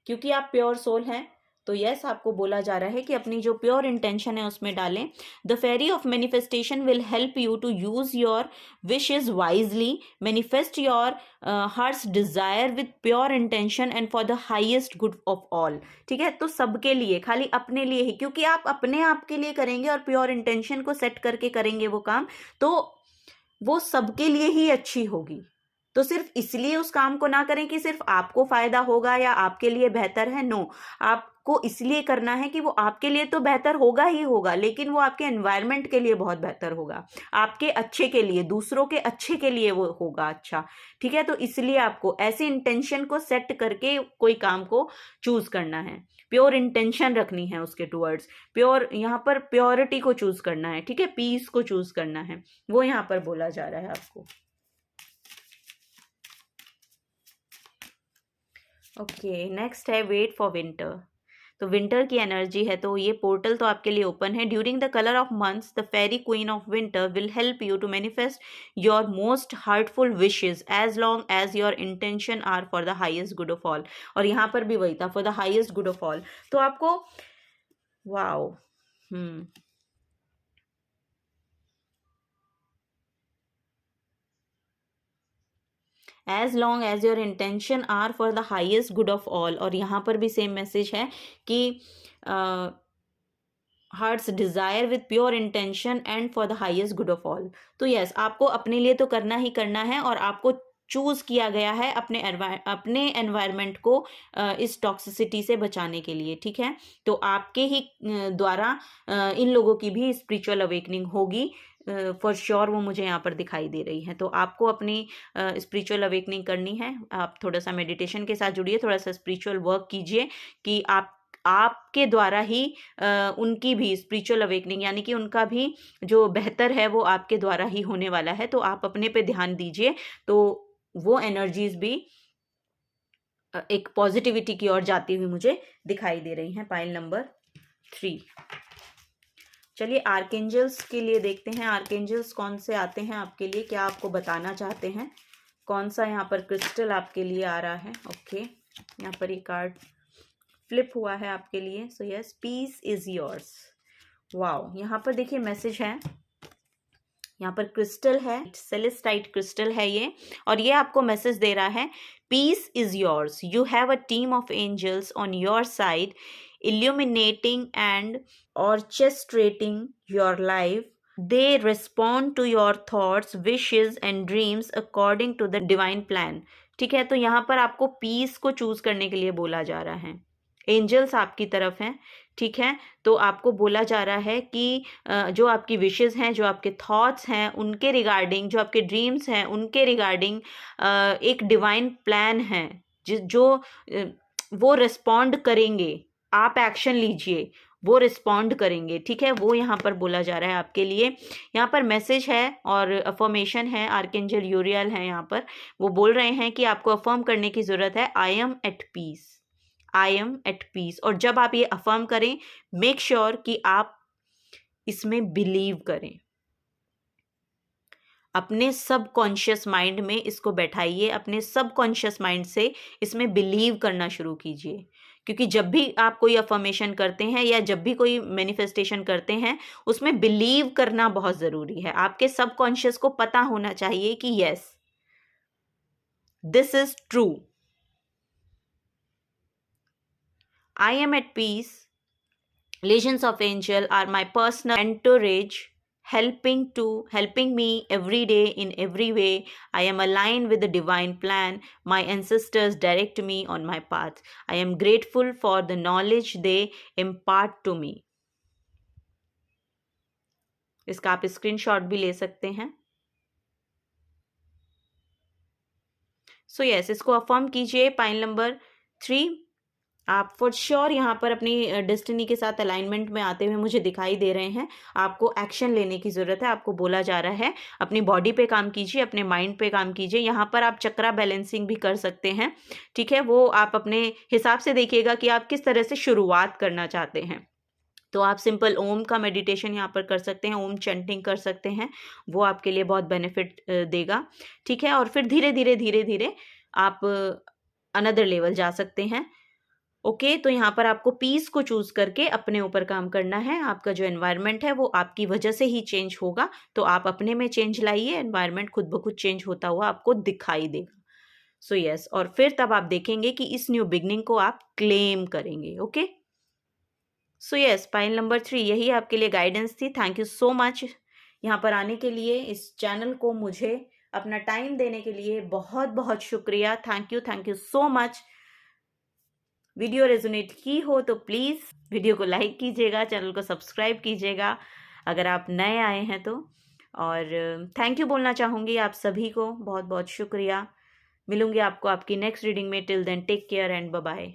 क्योंकि आप प्योर सोल हैं। तो यस, आपको बोला जा रहा है कि अपनी जो प्योर इंटेंशन है उसमें डालें। The fairy of manifestation will help you to use your wishes wisely, manifest your heart's desire with pure intention and for the highest good of all. ठीक है, तो सबके लिए, खाली अपने लिए ही, क्योंकि आप अपने आप के लिए करेंगे और प्योर इंटेंशन को सेट करके करेंगे वो काम, तो वो सबके लिए ही अच्छी होगी। तो सिर्फ इसलिए उस काम को ना करें कि सिर्फ आपको फायदा होगा या आपके लिए बेहतर है। नो, आपको इसलिए करना है कि वो आपके लिए तो बेहतर होगा ही होगा, लेकिन वो आपके एनवायरनमेंट के लिए बहुत बेहतर होगा, आपके अच्छे के लिए, दूसरों के अच्छे के लिए वो होगा अच्छा। ठीक है, तो इसलिए आपको ऐसे इंटेंशन को सेट करके कोई काम को चूज करना है, प्योर इंटेंशन रखनी है उसके टुवर्ड्स, प्योर, यहाँ पर प्योरिटी को चूज करना है। ठीक है, पीस को चूज करना है, वो यहाँ पर बोला जा रहा है आपको। ओके, नेक्स्ट है वेट फॉर विंटर। तो विंटर की एनर्जी है, तो ये पोर्टल तो आपके लिए ओपन है। During the colour of months the fairy queen of winter will help you to manifest your most heartful wishes as long as your intention are for the highest good of all. और यहाँ पर भी वही था, for the highest good of all. तो आपको wow, as long as your intention are for the highest good of all. और यहाँ पर भी सेम मैसेज है कि heart's desire with pure intention and for the highest good of all. तो yes, आपको अपने लिए तो करना ही करना है, और आपको चूज किया गया है अपने एनवायरनमेंट को इस टॉक्सिसिटी से बचाने के लिए। ठीक है, तो आपके ही द्वारा इन लोगों की भी स्पिरिचुअल अवेकनिंग होगी फॉर श्योर, वो मुझे यहाँ पर दिखाई दे रही है। तो आपको अपनी स्पिरिचुअल अवेकनिंग करनी है, आप थोड़ा सा मेडिटेशन के साथ जुड़िए, थोड़ा सा स्पिरिचुअल वर्क कीजिए कि आपके द्वारा ही उनकी भी स्पिरिचुअल अवेकनिंग, यानी कि उनका भी जो बेहतर है वो आपके द्वारा ही होने वाला है। तो आप अपने पे ध्यान दीजिए, तो वो एनर्जीज भी एक पॉजिटिविटी की ओर जाती हुई मुझे दिखाई दे रही हैं। Pile number 3। चलिए आर्केंजल्स के लिए देखते हैं, आर्केंजल्स कौन से आते हैं आपके लिए, क्या आपको बताना चाहते हैं, कौन सा यहाँ पर क्रिस्टल आपके लिए आ रहा है। ओके, यहाँ पर ये कार्ड फ्लिप हुआ है आपके लिए। So yes, peace is yours. Wow, यहाँ पर देखिए मैसेज है, यहाँ पर क्रिस्टल है, सेलेस्टाइट क्रिस्टल है ये, और ये आपको मैसेज दे रहा है, peace is yours, you have a team of angels on your side, illuminating and orchestrating your life. They respond to your thoughts, wishes and dreams according to the divine plan. ठीक है, तो यहाँ पर आपको piece को choose करने के लिए बोला जा रहा है, एंजल्स आपकी तरफ हैं। ठीक है, तो आपको बोला जा रहा है कि जो आपकी विशेस हैं, जो आपके थॉट्स हैं, उनके रिगार्डिंग, जो आपके ड्रीम्स हैं उनके रिगार्डिंग एक डिवाइन प्लान है, जो वो रिस्पॉन्ड करेंगे। आप एक्शन लीजिए, वो रिस्पॉन्ड करेंगे। ठीक है, वो यहाँ पर बोला जा रहा है आपके लिए। यहाँ पर मैसेज है और अफर्मेशन है, आर्केंजल यूरियल है यहाँ पर, वो बोल रहे हैं कि आपको अफर्म करने की ज़रूरत है, I am at peace, I am at peace. और जब आप ये अफर्म करें, मेक श्योर कि आप इसमें बिलीव करें, अपने सबकॉन्शियस माइंड में इसको बैठाइए, अपने सबकॉन्शियस माइंड से इसमें बिलीव करना शुरू कीजिए, क्योंकि जब भी आप कोई अफर्मेशन करते हैं या जब भी कोई मैनिफेस्टेशन करते हैं, उसमें बिलीव करना बहुत ज़रूरी है। आपके सबकॉन्शियस को पता होना चाहिए कि yes, this is true, I am at peace, legions of angel are my personal entourage, helping me every day in every way. I am aligned with the divine plan. My ancestors direct me on my path. I am grateful for the knowledge they impart to me. इसका आप screenshot भी ले सकते हैं। So yes, इसको affirm कीजिए। Pile number 3, आप for sure यहाँ पर अपनी डेस्टिनी के साथ अलाइनमेंट में आते हुए मुझे दिखाई दे रहे हैं। आपको एक्शन लेने की ज़रूरत है। आपको बोला जा रहा है अपनी बॉडी पे काम कीजिए, अपने माइंड पे काम कीजिए। यहाँ पर आप चक्रा बैलेंसिंग भी कर सकते हैं, ठीक है। वो आप अपने हिसाब से देखिएगा कि आप किस तरह से शुरुआत करना चाहते हैं। तो आप सिंपल ओम का मेडिटेशन यहाँ पर कर सकते हैं, ओम चैंटिंग कर सकते हैं, वो आपके लिए बहुत बेनिफिट देगा, ठीक है। और फिर धीरे धीरे आप अनदर लेवल जा सकते हैं। ओके, तो यहाँ पर आपको पीस को चूज करके अपने ऊपर काम करना है। आपका जो एनवायरनमेंट है वो आपकी वजह से ही चेंज होगा, तो आप अपने में चेंज लाइए, एनवायरनमेंट खुद ब खुद चेंज होता हुआ आपको दिखाई देगा। सो यस, और फिर तब आप देखेंगे कि इस न्यू बिगनिंग को आप क्लेम करेंगे। Okay, so yes, pile number 3 यही आपके लिए गाइडेंस थी। थैंक यू सो मच यहाँ पर आने के लिए, इस चैनल को मुझे अपना टाइम देने के लिए बहुत बहुत शुक्रिया। Thank you so much. Video resonate की हो तो प्लीज़ वीडियो को लाइक कीजिएगा, चैनल को सब्सक्राइब कीजिएगा अगर आप नए आए हैं तो। और थैंक यू बोलना चाहूँगी आप सभी को, बहुत बहुत शुक्रिया। मिलूंगी आपको आपकी नेक्स्ट रीडिंग में। Till then take care and bye bye.